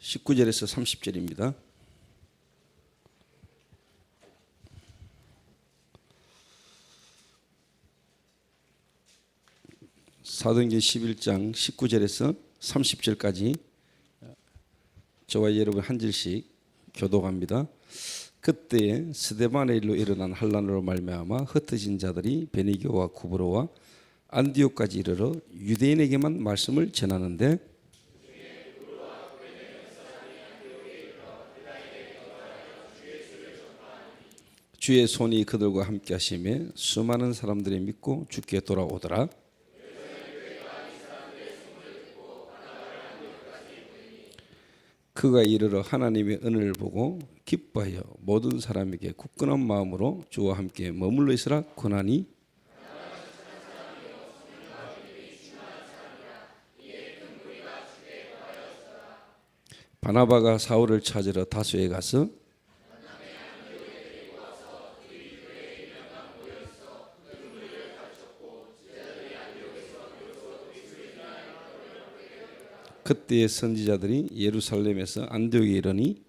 19절에서 30절입니다. 사도행전 11장 19절에서 30절까지 저와 여러분 한 절씩 교독합니다. 그때에 스데반의 일로 일어난 환란으로 말미암아 흩어진 자들이 베니게와 구브로와 안디옥까지 이르러 유대인에게만 말씀을 전하는데 주의 손이 그들과 함께 하심에 수많은 사람들이 믿고 주께 돌아오더라. 그가 이르러 하나님의 은혜를 보고 기뻐하여 모든 사람에게 굳건한 마음으로 주와 함께 머물러 있으라 권하니 바나바가 사울을 찾으러 다소에 가서 그때의 선지자들이 예루살렘에서 안디옥에 이르니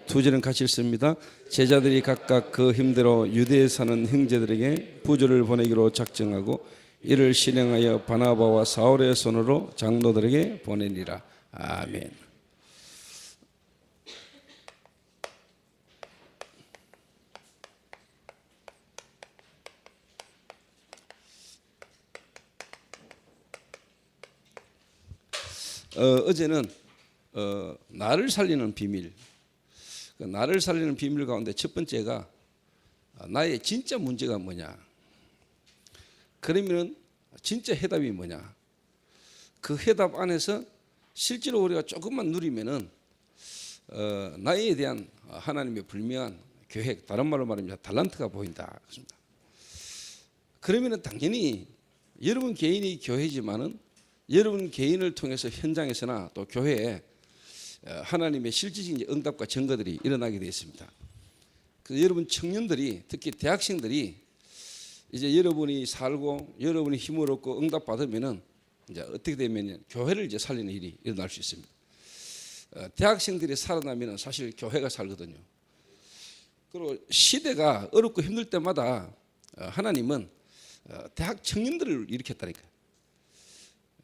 두 절은 같이 읽습니다. 제자들이 각각 그 힘대로 유대에 사는 형제들에게 부조를 보내기로 작정하고 이를 실행하여 바나바와 사울의 손으로 장로들에게 보내니라. 아멘. 어제는 나를 살리는 비밀, 나를 살리는 비밀 가운데 첫 번째가 나의 진짜 문제가 뭐냐, 그러면 진짜 해답이 뭐냐, 그 해답 안에서 실제로 우리가 조금만 누리면은 나에 대한 하나님의 불명한 계획, 다른 말로 말하면 달란트가 보인다. 그러면은 당연히 여러분 개인이 교회지만은 여러분 개인을 통해서 현장에서나 또 교회에 하나님의 실질적인 응답과 증거들이 일어나게 되어 있습니다. 그래서 여러분 청년들이, 특히 대학생들이 이제 여러분이 살고 여러분이 힘을 얻고 응답 받으면은 이제 어떻게 되면 교회를 이제 살리는 일이 일어날 수 있습니다. 대학생들이 살아나면은 사실 교회가 살거든요. 그리고 시대가 어렵고 힘들 때마다 하나님은 대학 청년들을 일으켰다니까요.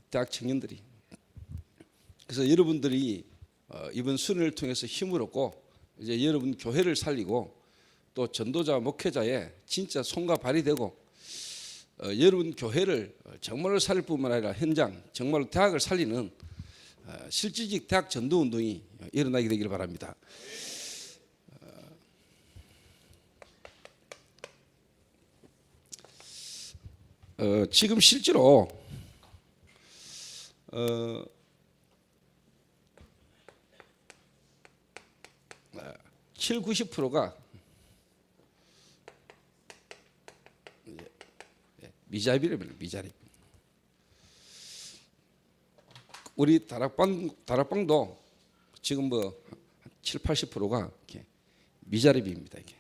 대학 청년들이. 그래서 여러분들이 이번 수련을 통해서 힘을 얻고 이제 여러분 교회를 살리고 또 전도자 목회자의 진짜 손과 발이 되고 여러분 교회를 정말로 살릴 뿐만 아니라 현장 정말로 대학을 살리는 실질적 대학 전도 운동이 일어나게 되기를 바랍니다. 지금 실제로 70~90%가 미자립이랍니다. 미자립. 우리 다락방도 지금 뭐 70~80%가 미자립입니다. 이게.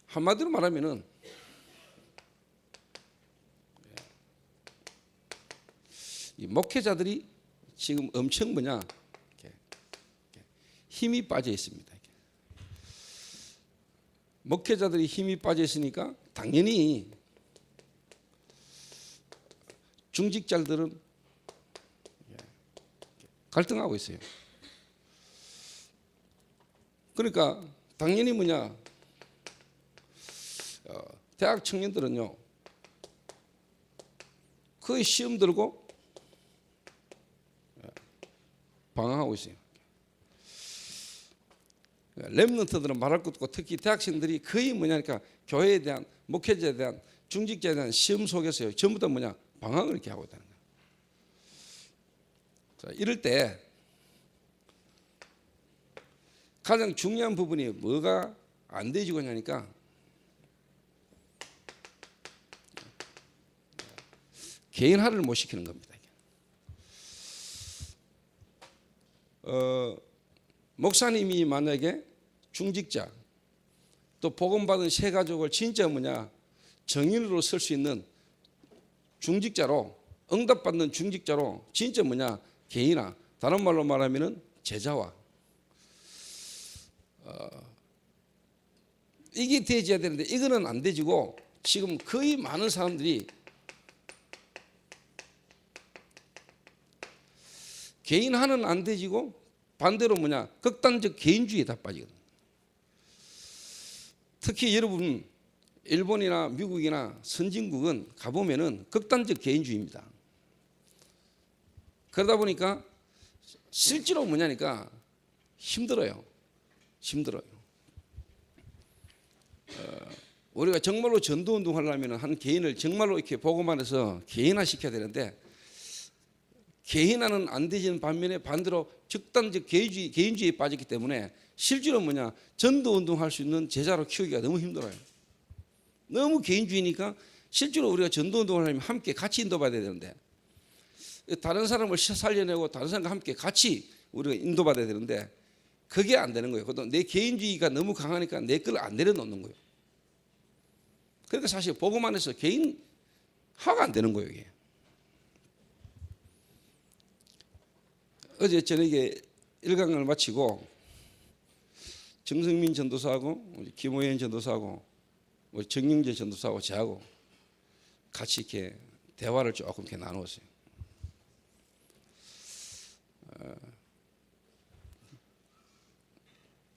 한마디로 말하면은 이 목회자들이 지금 엄청 뭐냐 힘이 빠져 있습니다. 목회자들이 힘이 빠져 있으니까 당연히 중직자들은 갈등하고 있어요. 그러니까 당연히 뭐냐 대학 청년들은요 거의 시험 들고 방황하고 있어요. 렘넌트들은 말할 것도 없고 특히 대학생들이 거의 뭐냐니까 교회에 대한 목회자에 대한 중직자에 대한 시험 속에서요 전부 다 뭐냐 방황을 이렇게 하고 있다는 거예요. 자, 이럴 때 가장 중요한 부분이 뭐가 안 되지고 하냐니까 개인화를 못 시키는 겁니다. 목사님이 만약에 중직자 또 복음받은 새 가족을 진짜 정인으로 설 수 있는 중직자로, 응답받는 중직자로 진짜 개인화, 다른 말로 말하면은 제자화, 이게 되어야 되는데 이거는 안 되지고 지금 거의 많은 사람들이 개인화는 안 되지고 반대로 극단적 개인주의에 다 빠지거든. 특히 여러분 일본이나 미국이나 선진국은 가보면은 극단적 개인주의입니다. 그러다 보니까 실제로 뭐냐니까 힘들어요. 우리가 정말로 전도운동 하려면 한 개인을 정말로 이렇게 복음만 해서 개인화 시켜야 되는데 개인화는 안 되지는 반면에 반대로 극단적 개인주의에 빠졌기 때문에 실제로 전도운동 할 수 있는 제자로 키우기가 너무 힘들어요. 너무 개인주의니까 실제로 우리가 전도운동을 하려면 함께 같이 인도받아야 되는데 다른 사람을 살려내고 다른 사람과 함께 같이 우리가 인도받아야 되는데 그게 안 되는 거예요. 그것도 내 개인주의가 너무 강하니까 내 걸 안 내려놓는 거예요. 그러니까 사실 복음 안에서 개인화가 안 되는 거예요. 이게. 어제 저녁에 일강을 마치고 정성민 전도사하고 김호연 전도사하고 정영재 전도사하고 저하고 같이 이렇게 대화를 조금 이렇게 나누었어요.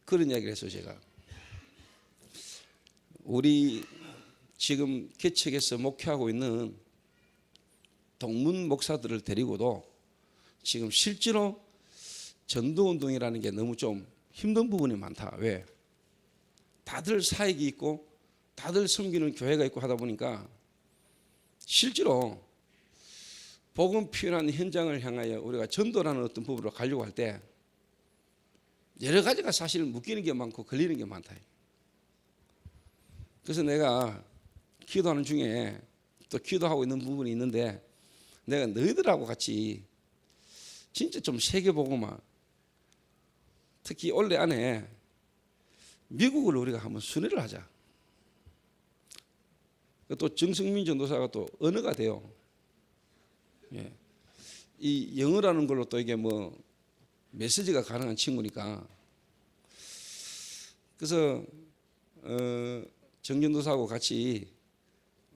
그런 이야기를 했어요. 제가 우리 지금 개척에서 목회하고 있는 동문 목사들을 데리고도 지금 실제로 전도운동이라는 게 너무 좀 힘든 부분이 많다. 왜? 다들 사역이 있고 다들 섬기는 교회가 있고 하다 보니까 실제로 복음 표현하는 현장을 향하여 우리가 전도라는 어떤 부분으로 가려고 할 때 여러 가지가 사실 묶이는 게 많고 걸리는 게 많다. 그래서 내가 기도하는 중에 또 기도하고 있는 부분이 있는데 내가 너희들하고 같이 진짜 좀 세계보고만 특히 올해 안에 미국을 우리가 한번 순회를 하자. 또 정승민 전도사가 또 언어가 돼요. 예. 이 영어라는 걸로 또 이게 메시지가 가능한 친구니까. 그래서 정전도사하고 같이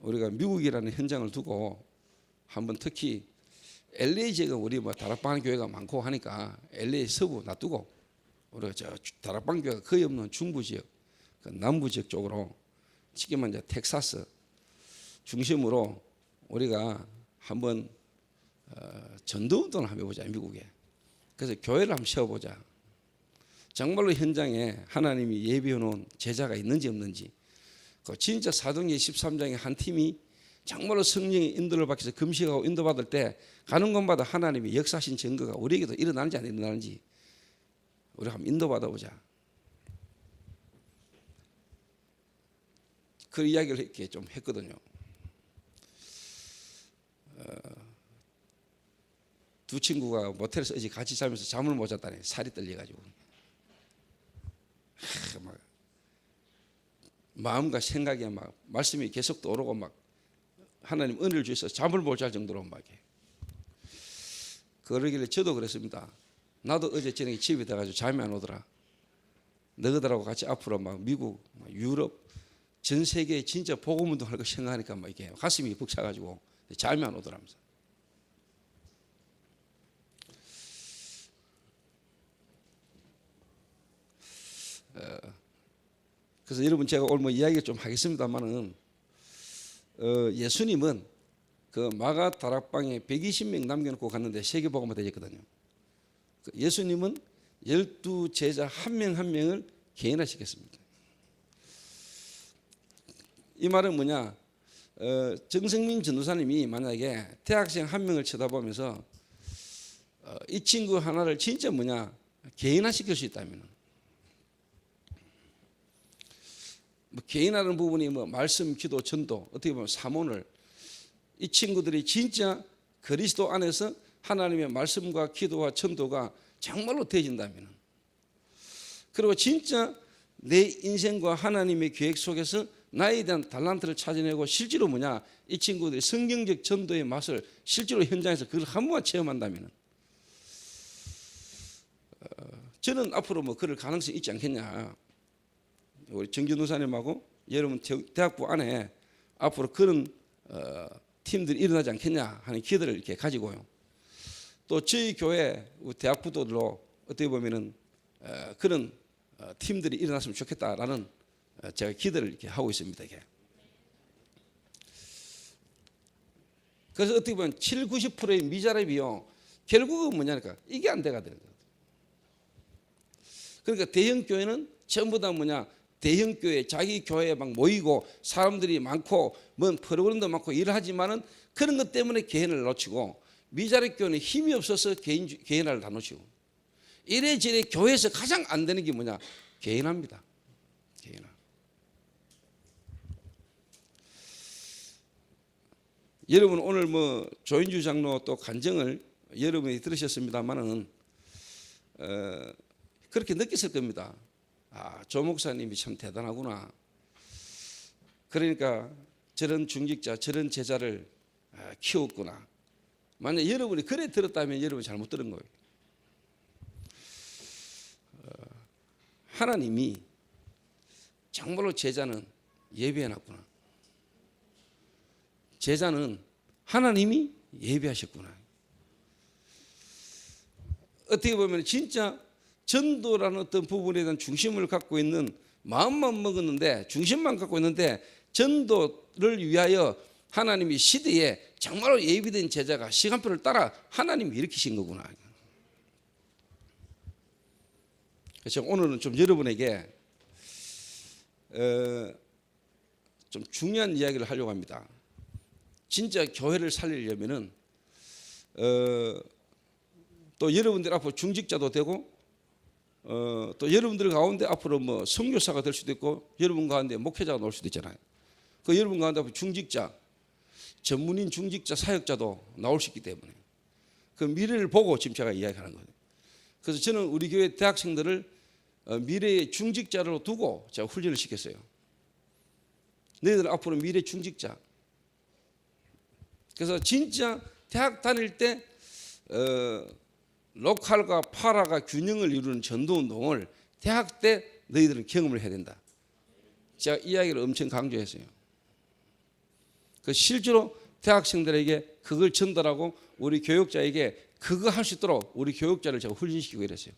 우리가 미국이라는 현장을 두고 한번 특히 LA 지역은 우리 다락방 교회가 많고 하니까 LA 서부 놔두고 우리가 저 다락방 교회가 거의 없는 중부 지역, 그 남부 지역 쪽으로 쉽게 말해 텍사스 중심으로 우리가 한번 전도운동을 한번 해보자. 미국에. 그래서 교회를 한번 세워보자. 정말로 현장에 하나님이 예비해 놓은 제자가 있는지 없는지, 그 진짜 사도행전 13장의 한 팀이 정말로 성령의 인도를 받기 위해서 금식하고 인도받을 때 가는 곳마다 하나님이 역사하신 증거가 우리에게도 일어나는지 안 일어나는지 우리 한번 인도받아 보자. 그 이야기를 이렇게 좀 했거든요. 두 친구가 모텔에서 어제 같이 자면서 잠을 못 잤다네. 살이 떨려가지고 막 마음과 생각에 막 말씀이 계속 떠오르고 막 하나님 은혜를 주셔서 잠을 못 잘 정도로 막 그러길래 저도 그랬습니다. 나도 어제 저녁에 집에 들어가지고 잠이 안 오더라. 너희들하고 같이 앞으로 막 미국, 유럽, 전 세계에 진짜 복음운동 할 거 생각하니까 막 이게 가슴이 벅차가지고 잠이 안 오더라면서. 그래서 여러분 제가 오늘 이야기 좀 하겠습니다만은 예수님은 그 마가 다락방에 120명 남겨놓고 갔는데 세계복음화 되었거든요. 예수님은 12제자 한 명 한 명을 개인화시켰습니다. 이 말은 뭐냐? 정성민 전도사님이 만약에 대학생 한 명을 쳐다보면서 이 친구 하나를 진짜 개인화시킬 수 있다면 개인화라는 부분이 말씀, 기도, 전도 어떻게 보면 사모를 이 친구들이 진짜 그리스도 안에서 하나님의 말씀과 기도와 전도가 정말로 되어진다면 그리고 진짜 내 인생과 하나님의 계획 속에서 나에 대한 달란트를 찾아내고 실제로 이 친구들이 성경적 전도의 맛을 실제로 현장에서 그걸 한 번만 체험한다면 저는 앞으로 그럴 가능성이 있지 않겠냐. 우리 정준 도사님하고 여러분 대학부 안에 앞으로 그런 팀들이 일어나지 않겠냐 하는 기대를 이렇게 가지고요. 또 저희 교회 대학부들로 어떻게 보면은 그런 팀들이 일어났으면 좋겠다라는 제가 기대를 이렇게 하고 있습니다. 이게. 그래서 어떻게 보면 90%의 미자립이요. 결국은 뭐냐니까 이게 안 돼가 되는 거예요. 그러니까 대형 교회는 전부 다 대형 교회 자기 교회에 막 모이고 사람들이 많고 뭔 프로그램도 많고 일을 하지만은 그런 것 때문에 개인을 놓치고 미자립 교회는 힘이 없어서 개인화를 다 놓치고 이래저래 교회에서 가장 안 되는 게 개인화입니다. 개인화. 여러분 오늘 조인주 장로 또 간증을 여러분이 들으셨습니다만은 그렇게 느꼈을 겁니다. 조 목사님이 참 대단하구나. 그러니까 저런 중직자, 저런 제자를 키웠구나. 만약 여러분이 그래 들었다면 여러분이 잘못 들은 거예요. 하나님이 정말로 제자는 예비해놨구나. 제자는 하나님이 예비하셨구나. 어떻게 보면 진짜 전도라는 어떤 부분에 대한 중심을 갖고 있는 마음만 먹었는데 중심만 갖고 있는데 전도를 위하여 하나님이 시대에 정말로 예비된 제자가 시간표를 따라 하나님이 일으키신 거구나. 그래서 오늘은 좀 여러분에게 좀 중요한 이야기를 하려고 합니다. 진짜 교회를 살리려면은 또 여러분들 앞으로 중직자도 되고 또 여러분들 가운데 앞으로 선교사가 될 수도 있고 여러분 가운데 목회자가 나올 수도 있잖아요. 그 여러분 가운데 앞으로 중직자, 전문인 중직자 사역자도 나올 수 있기 때문에 그 미래를 보고 지금 제가 이야기하는 거예요. 그래서 저는 우리 교회 대학생들을 미래의 중직자로 두고 제가 훈련을 시켰어요. 너희들 앞으로 미래 중직자. 그래서 진짜 대학 다닐 때 로컬과 파라가 균형을 이루는 전도운동을 대학 때 너희들은 경험을 해야 된다. 제가 이야기를 엄청 강조했어요. 그 실제로 대학생들에게 그걸 전달하고 우리 교육자에게 그거 할 수 있도록 우리 교육자를 제가 훈련시키고 이랬어요.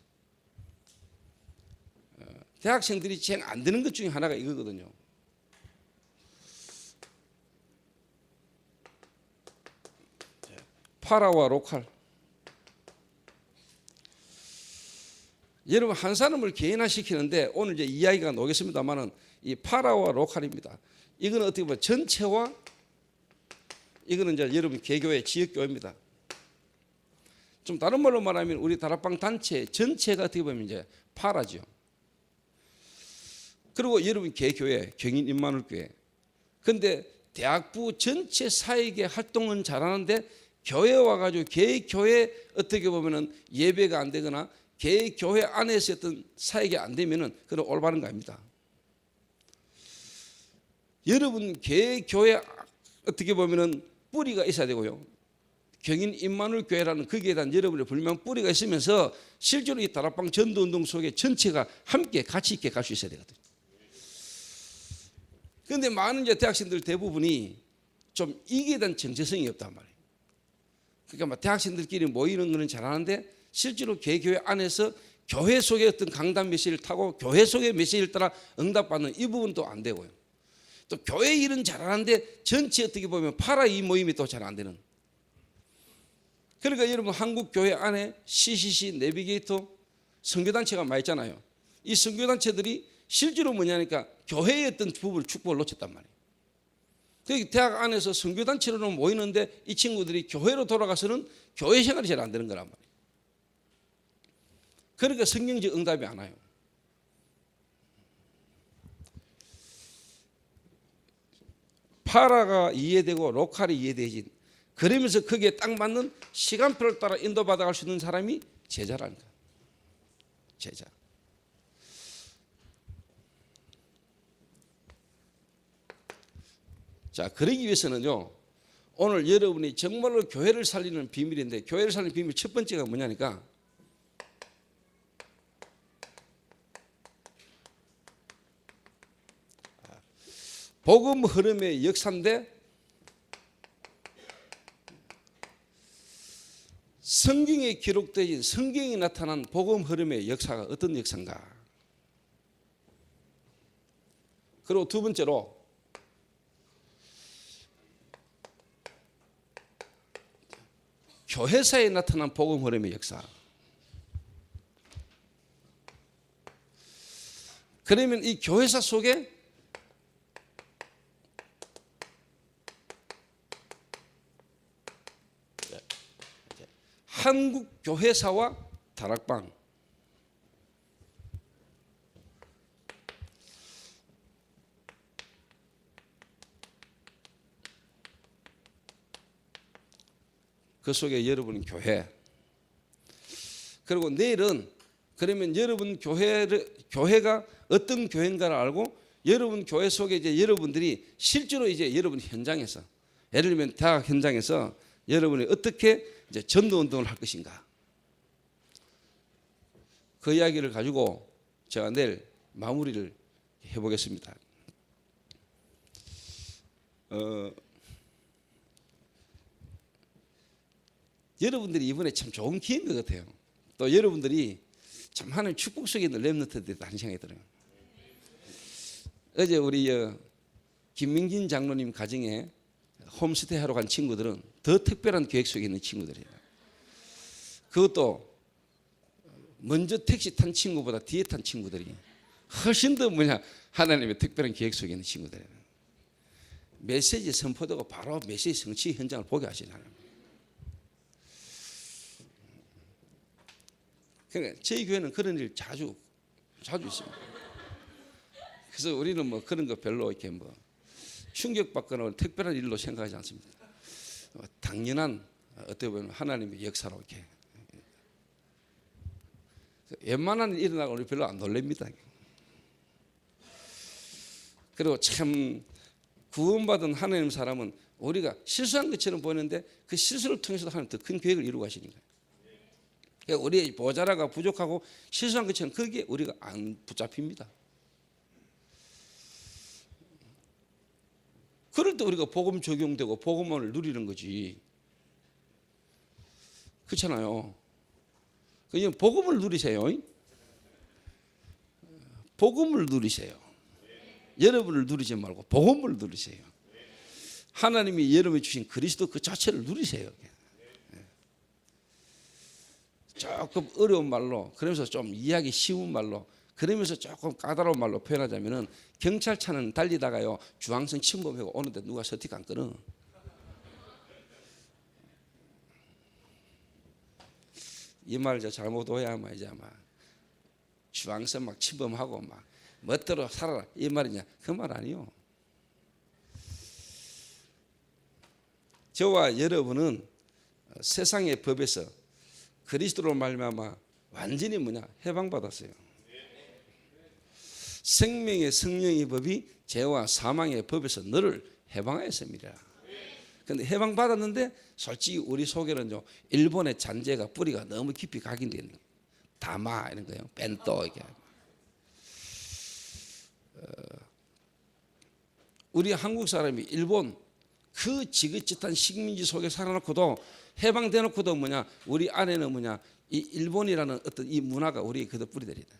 대학생들이 제일 안 되는 것 중에 하나가 이거거든요. 파라와 로컬. 여러분 한 사람을 개인화시키는데 오늘 이제 이야기가 나오겠습니다만은 이 파라와 로컬입니다. 이거는 어떻게 보면 전체와 이거는 이제 여러분 개교회 지역교회입니다. 좀 다른 말로 말하면 우리 다락방 단체 전체가 어떻게 보면 이제 파라죠. 그리고 여러분 개교회 경인 임마누엘교회. 근데 대학부 전체 사역의 활동은 잘하는데 교회 와가지고 개교회 어떻게 보면은 예배가 안 되거나 개교회 안에서 어떤 사역이 안 되면은 그건 올바른 거 아닙니다. 여러분 개교회 어떻게 보면은 뿌리가 있어야 되고요. 경인 임마누엘 교회라는 거기에 대한 여러분의 분명 뿌리가 있으면서 실제로 이 다락방 전도운동 속에 전체가 함께 같이 있게 갈 수 있어야 되거든요. 그런데 많은 이제 대학생들 대부분이 좀 이기에 대한 정체성이 없단 말이에요. 그러니까 대학생들끼리 모이는 거는 잘하는데 실제로 개교회 안에서 교회 속의 어떤 강단 메시지를 타고 교회 속의 메시지를 따라 응답받는 이 부분도 안 되고요. 또 교회 일은 잘하는데 전체 어떻게 보면 파라 이 모임이 또 잘 안 되는. 그러니까 여러분 한국 교회 안에 CCC, 내비게이터, 선교단체가 많이 있잖아요. 이 선교단체들이 실제로 뭐냐니까 교회의 어떤 부분을 축복을 놓쳤단 말이에요. 그 대학 안에서 선교단체로 모이는데 이 친구들이 교회로 돌아가서는 교회 생활이 잘 안 되는 거란 말이에요. 그러니까 성경적 응답이 안 와요. 파라가 이해되고 로컬이 이해되지. 그러면서 거기에 딱 맞는 시간표를 따라 인도받아갈 수 있는 사람이 제자라는 거예요. 제자. 자, 그러기 위해서는요, 오늘 여러분이 정말로 교회를 살리는 비밀인데, 교회를 살리는 비밀 첫 번째가 뭐냐니까, 복음 흐름의 역사인데 성경에 기록되어진, 성경이 나타난 복음 흐름의 역사가 어떤 역사인가. 그리고 두 번째로 교회사에 나타난 복음 흐름의 역사. 그러면 이 교회사 속에 한국 교회사와 다락방, 그 속에 여러분 교회, 그리고 내일은 그러면 여러분 교회가 어떤 교회인가를 알고 여러분 교회 속에 이제 여러분들이 실제로 이제 여러분 현장에서, 예를 들면 대학 현장에서 여러분이 어떻게 이제 전도 운동을 할 것인가, 그 이야기를 가지고 제가 내일 마무리를 해보겠습니다. 여러분들이 이번에 참 좋은 기회인 것 같아요. 또 여러분들이 참 하나님 축복 속에 있는 렘넌트들이 다른 생각이 들어요. 어제 우리 김민긴 장로님 가정에 홈스테이 하러 간 친구들은 더 특별한 계획 속에 있는 친구들이에요. 그것도 먼저 택시 탄 친구보다 뒤에 탄 친구들이 훨씬 더 하나님의 특별한 계획 속에 있는 친구들이에요. 메시지 선포되고 바로 메시지 성취 현장을 보게 하시잖아요. 그러니까 저희 교회는 그런 일 자주 있습니다. 그래서 우리는 뭐 그런 거 별로 이렇게 뭐 충격받거나 특별한 일로 생각하지 않습니다. 당연한 어떻게 보면 하나님의 역사로 이렇게 웬만한 일 일어나고 우리 별로 안 놀랍니다. 그리고 참 구원받은 하나님 사람은 우리가 실수한 것처럼 보이는데 그 실수를 통해서도 하나님 더 큰 계획을 이루고 가시는 거예요. 그러니까 우리의 모자라가 부족하고 실수한 것처럼 거기에 우리가 안 붙잡힙니다. 그럴 때 우리가 복음 적용되고 복음을 누리는 거지. 그렇잖아요. 그냥 복음을 누리세요. 복음을 누리세요. 여러분을 누리지 말고 복음을 누리세요. 하나님이 여러분이 주신 그리스도 그 자체를 누리세요. 조금 어려운 말로, 그러면서 좀 이해하기 쉬운 말로, 그러면서 조금 까다로운 말로 표현하자면은 경찰차는 달리다가요 중앙선 침범하고 오는데 누가 서틱 안 끊어. 이 말 저 잘못 오해하면 이제 아마 중앙선 막 침범하고 막 멋대로 살아라 이 말이냐, 그 말 아니요. 저와 여러분은 세상의 법에서 그리스도로 말미암아 완전히 해방받았어요. 생명의 성령의 법이 죄와 사망의 법에서 너를 해방하였습니다. 그런데 해방받았는데 솔직히 우리 속에는요 일본의 잔재가 뿌리가 너무 깊이 각인되어 있는 거예요. 다마 이런 거예요. 벤또 이게. 우리 한국 사람이 일본 그 지긋지긋한 식민지 속에 살아놓고도 해방되놓고도 우리 안에는 이 일본이라는 어떤 이 문화가 우리의 그도 뿌리들이다.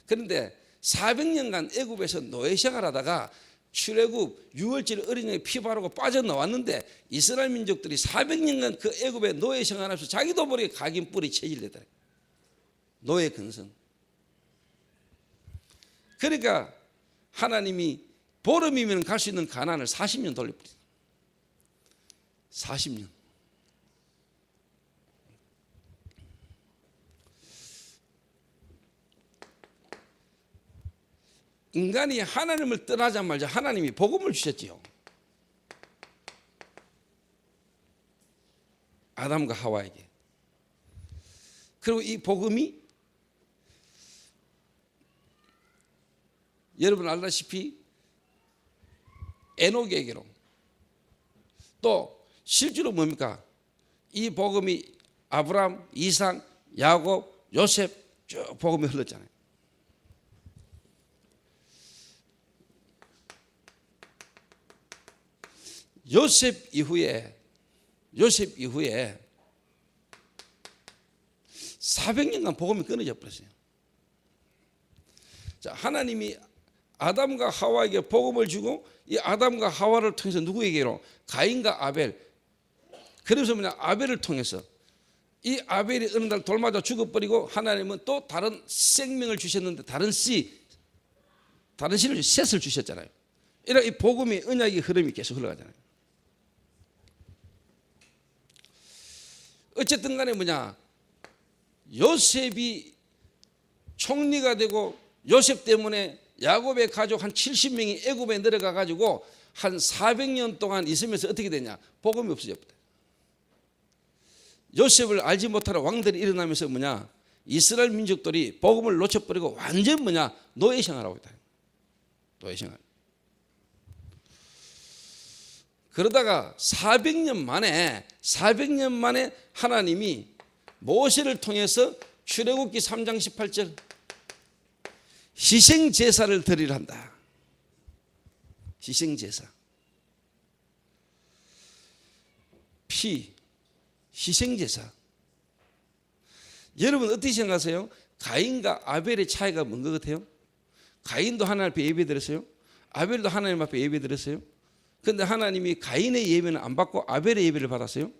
그런데 400년간 애굽에서 노예생활하다가 출애굽 6월절 어린양에 피 바르고 빠져나왔는데 이스라엘 민족들이 400년간 그 애굽의 노예생활하면서 자기도 모르게 각인 뿌리 체질되더라. 노예 근성. 그러니까 하나님이 보름이면 갈 수 있는 가나안을 40년 돌려버렸어요. 40년. 인간이 하나님을 떠나자마자 하나님이 복음을 주셨지요. 아담과 하와에게. 그리고 이 복음이 여러분 알다시피 에녹에게로, 또 실제로 뭡니까? 이 복음이 아브라함, 이삭, 야곱, 요셉 쭉 복음이 흘렀잖아요. 요셉 이후에 400년간 복음이 끊어져 버렸어요. 자, 하나님이 아담과 하와에게 복음을 주고 이 아담과 하와를 통해서 누구에게로? 가인과 아벨. 그래서 아벨을 통해서 이 아벨이 어느 날 돌 맞아 죽어버리고 하나님은 또 다른 생명을 주셨는데 다른 씨를 셋을 주셨잖아요. 이렇게 이 복음이 언약의 흐름이 계속 흘러가잖아요. 어쨌든 간에 요셉이 총리가 되고 요셉 때문에 야곱의 가족 한 70명이 애굽에 내려가 가지고 한 400년 동안 있으면서 어떻게 되냐? 복음이 없어졌다. 요셉을 알지 못하는 왕들이 일어나면서 이스라엘 민족들이 복음을 놓쳐버리고 완전 노예 생활하고 있다. 노예 생활. 그러다가 400년 만에 하나님이 모세를 통해서 출애굽기 3장 18절 희생 제사를 드리려 한다. 희생 제사. 피, 희생 제사. 여러분 어떻게 생각하세요? 가인과 아벨의 차이가 뭔 것 같아요? 가인도 하나님 앞에 예배드렸어요. 아벨도 하나님 앞에 예배드렸어요. 그런데 하나님이 가인의 예배는 안 받고 아벨의 예배를 받았어요.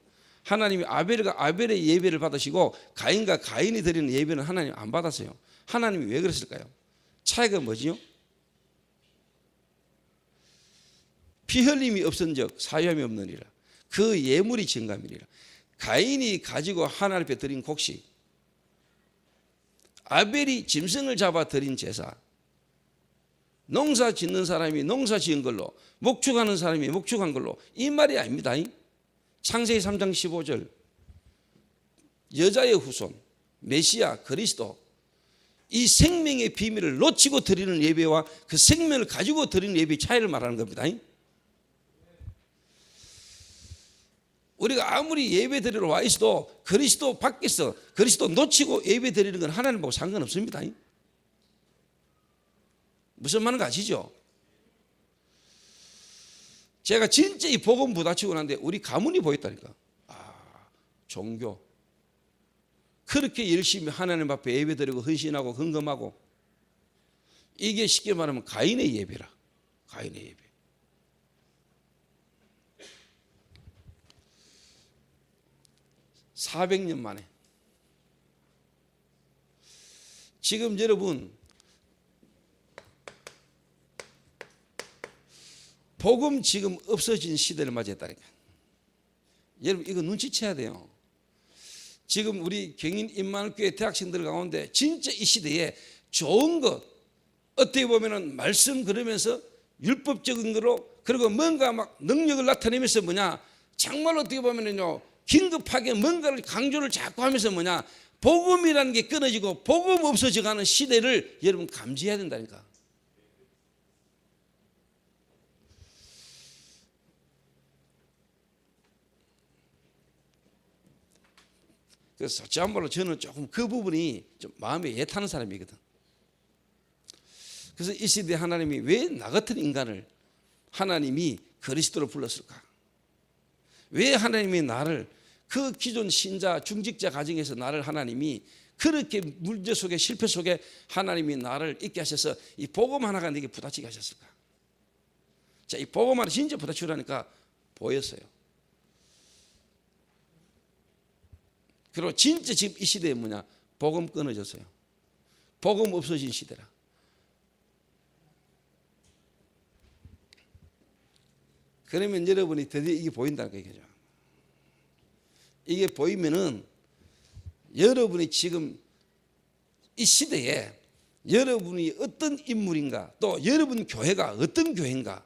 하나님이 아벨과 아벨의 예배를 받으시고 가인과 가인이 드리는 예배는 하나님 안 받았어요. 하나님이 왜 그랬을까요? 차이가 뭐지요? 피 흘림이 없은즉 사유함이 없느니라. 그 예물이 정감이니라. 가인이 가지고 하나님 앞에 드린 곡식, 아벨이 짐승을 잡아 드린 제사, 농사 짓는 사람이 농사 지은 걸로, 목축하는 사람이 목축한 걸로, 이 말이 아닙니다. 창세기 3장 15절 여자의 후손 메시아 그리스도, 이 생명의 비밀을 놓치고 드리는 예배와 그 생명을 가지고 드리는 예배의 차이를 말하는 겁니다. 우리가 아무리 예배 드리러 와 있어도 그리스도 밖에서 그리스도 놓치고 예배 드리는 건 하나님하고 상관없습니다. 무슨 말인지 아시죠? 제가 진짜 이 복음 부딪히고 났는데 우리 가문이 보였다니까. 종교 그렇게 열심히 하나님 앞에 예배 드리고 헌신하고 헌금하고, 이게 쉽게 말하면 가인의 예배라. 가인의 예배. (400년) 만에 지금 여러분 복음 지금 없어진 시대를 맞이했다니까. 여러분 이거 눈치채야 돼요. 지금 우리 경인 임마누엘교회 대학생들 가운데 진짜 이 시대에 좋은 것, 어떻게 보면은 말씀 그러면서 율법적인 거로, 그리고 뭔가 막 능력을 나타내면서 정말 어떻게 보면은요 긴급하게 뭔가를 강조를 자꾸 하면서 복음이라는 게 끊어지고 복음 없어져가는 시대를 여러분 감지해야 된다니까. 그래서 솔직한말로 저는 조금 그 부분이 좀 마음에 애타는 사람이거든. 그래서 이 시대에 하나님이 왜 나 같은 인간을 하나님이 그리스도로 불렀을까? 왜 하나님이 나를 그 기존 신자 중직자 가정에서 나를 하나님이 그렇게 문제 속에 실패 속에 하나님이 나를 있게 하셔서 이 복음 하나가 내게 부딪히게 하셨을까? 자, 이 복음 하나 진짜 부딪히라니까 보였어요. 그리고 진짜 지금 이 시대에 복음 끊어졌어요. 복음 없어진 시대라. 그러면 여러분이 드디어 이게 보인다는 얘기죠. 이게 보이면은 여러분이 지금 이 시대에 여러분이 어떤 인물인가, 또 여러분 교회가 어떤 교회인가,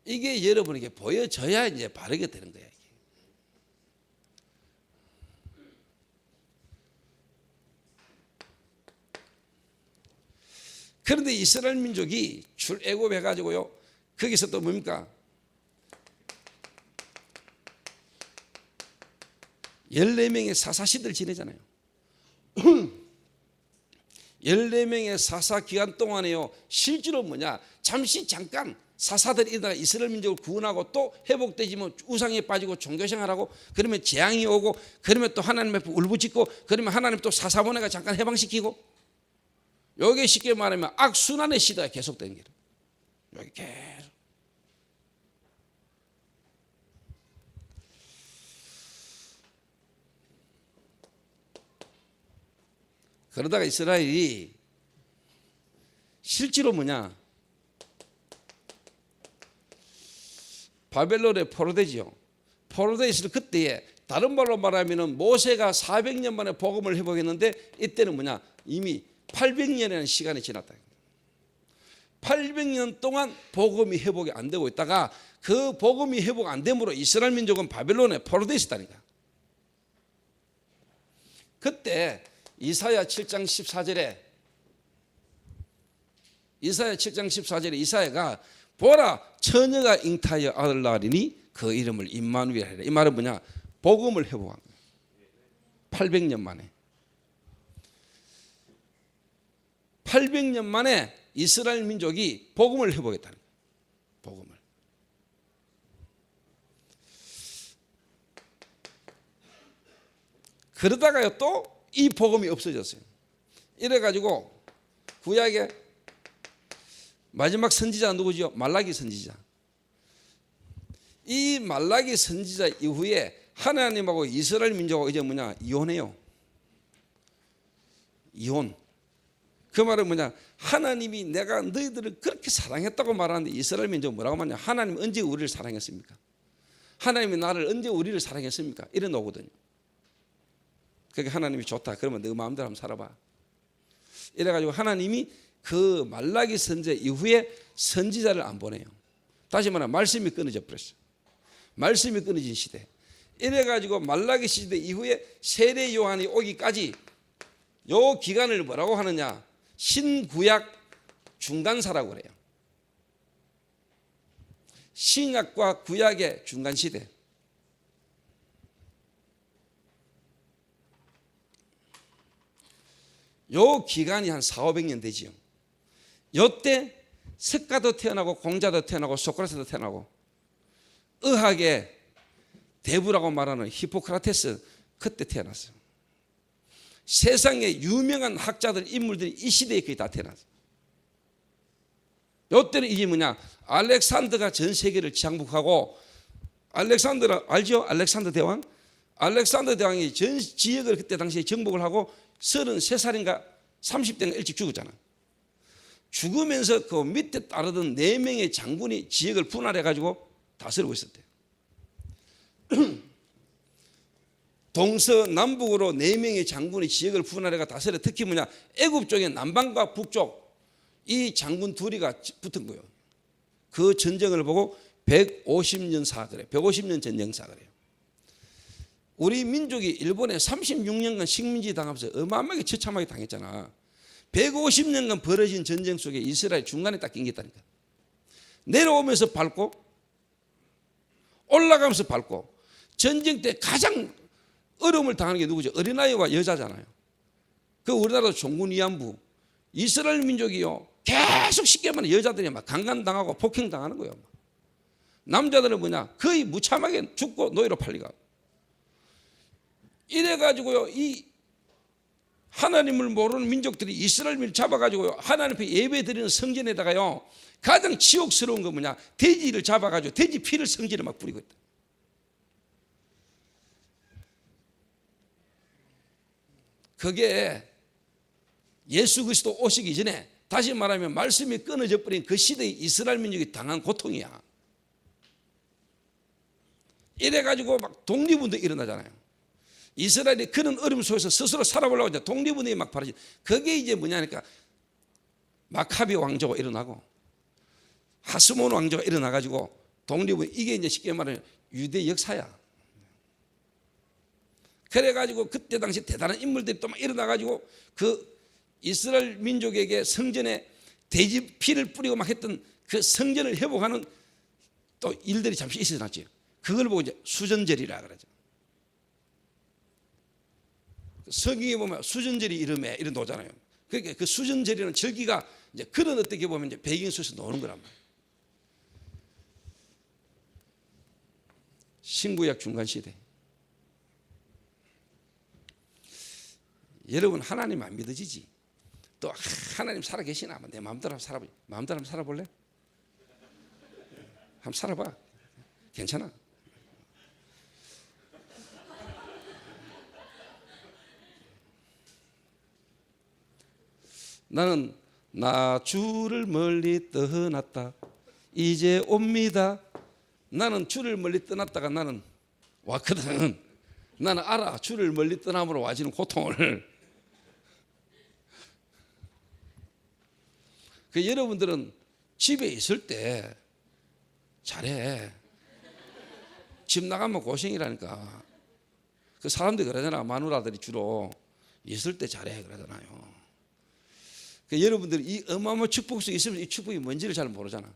이게 여러분에게 보여져야 이제 바르게 되는 거예요. 그런데 이스라엘 민족이 출애굽해 가지고요, 거기서 또 뭡니까? 14명의 사사시대를 지내잖아요. 14명의 사사 기간 동안에요, 실제로 뭐냐, 잠깐 사사들이 일어나가 이스라엘 민족을 구원하고 또 회복되지면 우상에 빠지고 종교생활하고, 그러면 재앙이 오고, 그러면 또 하나님 앞에 울부짖고, 그러면 하나님 또 사사 보내가 잠깐 해방시키고, 요게 쉽게 말하면 악순환의 시대가 계속되는 거예요. 여기 계속. 그러다가 이스라엘이 실제로 뭐냐, 바벨론에 포로되지요. 포로되어 있을 그때에, 다른 말로 말하면 모세가 400년 만에 복음을 회복했는데, 이때는 뭐냐, 이미 800년이라는 시간이 지났다. 800년 동안 복음이 회복이 안 되고 있다가, 그 복음이 회복 안 됨으로 이스라엘 민족은 바벨론에 포로되어 있었다니까. 그때 이사야 7장 14절에 이사야가 보라, 처녀가 잉타하여 아들 낳으리니 그 이름을 임마누엘 하리라. 이 말은 뭐냐, 복음을 회복한 거예요. 800년 만에. 800년 만에 이스라엘 민족이 복음을 회복했다는 거예요. 복음을. 그러다가요 또 이 복음이 없어졌어요. 이래가지고 구약의 마지막 선지자 누구죠? 말라기 선지자. 이 말라기 선지자 이후에 하나님하고 이스라엘 민족하고 이제 뭐냐, 이혼해요. 이혼. 그 말은 뭐냐, 하나님이 내가 너희들을 그렇게 사랑했다고 말하는데 이스라엘 민족은 뭐라고 말하냐, 하나님 언제 우리를 사랑했습니까? 하나님이 나를 언제 우리를 사랑했습니까? 이래 놓거든요. 그게 하나님이 좋다 그러면 너 마음대로 한번 살아봐. 이래가지고 하나님이 그 말라기 선지자 이후에 선지자를 안 보내요. 다시 말하면 말씀이 끊어져 버렸어요. 말씀이 끊어진 시대. 이래가지고 말라기 시대 이후에 세례 요한이 오기까지 요 기간을 뭐라고 하느냐, 신구약 중간사라고 그래요. 신약과 구약의 중간 시대. 요 기간이 한 400~500년 되지요. 요때 석가도 태어나고 공자도 태어나고 소크라테스도 태어나고, 의학의 대부라고 말하는 히포크라테스 그때 태어났어요. 세상에 유명한 학자들, 인물들이 이 시대에 거의 다 태어났어요. 요때는 이게 뭐냐, 알렉산더가 전 세계를 장복하고, 알렉산더 알죠? 알렉산더 대왕? 알렉산더 대왕이 전 지역을 그때 당시에 정복을 하고 33살인가 30대인가 일찍 죽었잖아. 죽으면서 그 밑에 따르던 4명의 장군이 지역을 분할해가지고 다스리고 있었대. 동서남북으로 4명의 장군이 지역을 분할해가 다스려. 특히 뭐냐, 애굽 쪽에 남방과 북쪽 이 장군 둘이가 붙은 거예요. 그 전쟁을 보고 150년사 그래. 150년 전쟁사 그래요. 우리 민족이 일본에 36년간 식민지 당하면서 어마어마하게 처참하게 당했잖아. 150년간 벌어진 전쟁 속에 이스라엘 중간에 딱 낑겼다니까. 내려오면서 밟고 올라가면서 밟고, 전쟁 때 가장 어려움을 당하는 게 누구죠? 어린아이와 여자잖아요. 그 우리나라도 종군 위안부, 이스라엘 민족이요 계속 쉽게 말하면 여자들이 막 강간당하고 폭행당하는 거예요. 남자들은 뭐냐, 거의 무참하게 죽고 노예로 팔리고. 이래가지고요, 이 하나님을 모르는 민족들이 이스라엘 민을 잡아가지고요, 하나님 앞에 예배 드리는 성전에다가요, 가장 치욕스러운 건 뭐냐, 돼지를 잡아가지고 돼지 피를 성전에 막 뿌리고 있다. 그게 예수 그리스도 오시기 전에, 다시 말하면 말씀이 끊어져 버린 그 시대의 이스라엘 민족이 당한 고통이야. 이래가지고 막 독립운동 일어나잖아요. 이스라엘이 그런 어려움 속에서 스스로 살아보려고 이제 독립운동이 막 벌어지. 그게 이제 뭐냐니까, 마카비 왕조가 일어나고 하스몬 왕조가 일어나가지고 독립은, 이게 이제 쉽게 말하면 유대 역사야. 그래가지고 그때 당시 대단한 인물들이 또 막 일어나가지고 그 이스라엘 민족에게 성전에 돼지 피를 뿌리고 막 했던 그 성전을 회복하는 또 일들이 잠시 있어놨죠. 그걸 보고 이제 수전절이라 그러죠. 성경에 보면 수전절이 이름에 이런 노잖아요. 그러니까 그 수전절이라는 절기가 이제 그런 어떻게 보면 이제 배경 속에서 노는 거란 말이에요. 신구약 중간 시대. 여러분 하나님 안 믿어지지? 또 하나님 살아 계시나? 내 마음대로 한번 살아보지. 마음대로 한번 살아볼래? 한번 살아봐. 괜찮아. 나는 나 주를 멀리 떠났다 이제 옵니다. 나는 주를 멀리 떠났다가 나는 왔거든. 나는 알아. 주를 멀리 떠남으로 와지는 고통을. 그 여러분들은 집에 있을 때 잘해. 집 나가면 고생이라니까. 그 사람들이 그러잖아. 마누라들이 주로 있을 때 잘해 그러잖아요. 그 여러분들이 이 어마어마한 축복 속에 있으면 이 축복이 뭔지를 잘 모르잖아.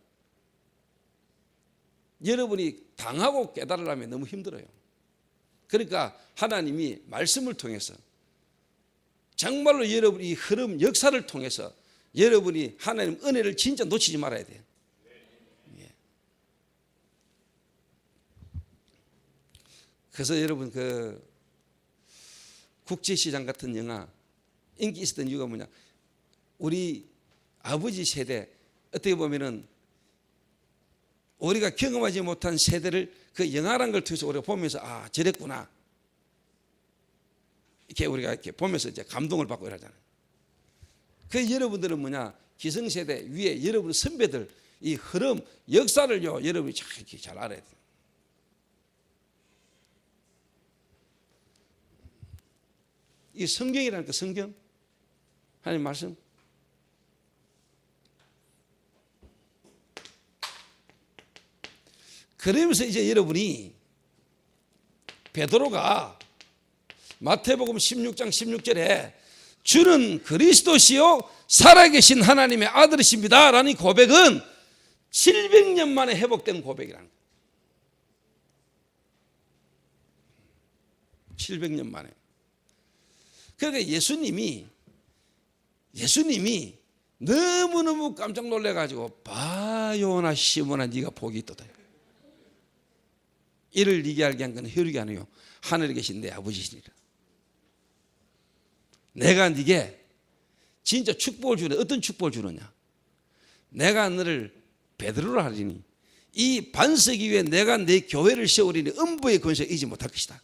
여러분이 당하고 깨달으려면 너무 힘들어요. 그러니까 하나님이 말씀을 통해서 정말로 여러분이 이 흐름 역사를 통해서 여러분이 하나님 은혜를 진짜 놓치지 말아야 돼요. 예. 그래서 여러분 그 국제시장 같은 영화 인기 있었던 이유가 뭐냐? 우리 아버지 세대 어떻게 보면은 우리가 경험하지 못한 세대를 그 영화란 걸 통해서 우리가 보면서 아 저랬구나 이렇게 우리가 이렇게 보면서 이제 감동을 받고 이러잖아요. 그 여러분들은 뭐냐? 기성세대 위에 여러분 선배들 이 흐름 역사를요 여러분이 잘 알아야 돼요. 이 성경이라니까 성경 하나님 말씀. 그러면서 이제 여러분이 베드로가 마태복음 16장 16절에 주는 그리스도시요 살아계신 하나님의 아들이십니다 라는 고백은 700년 만에 회복된 고백이라는 거예요. 700년 만에. 그러니까 예수님이 너무너무 깜짝 놀래가지고 바요나 시몬아 네가 복이 있도다. 이를 네게 알게 한 건 혈육이 아니요 하늘에 계신 내 아버지시니라. 내가 네게 진짜 축복을 주네. 어떤 축복을 주느냐? 내가 너를 베드로라 하리니 이 반석 위에 내가 내 교회를 세우리니 음부의 권세를 이기지 못할 것이다.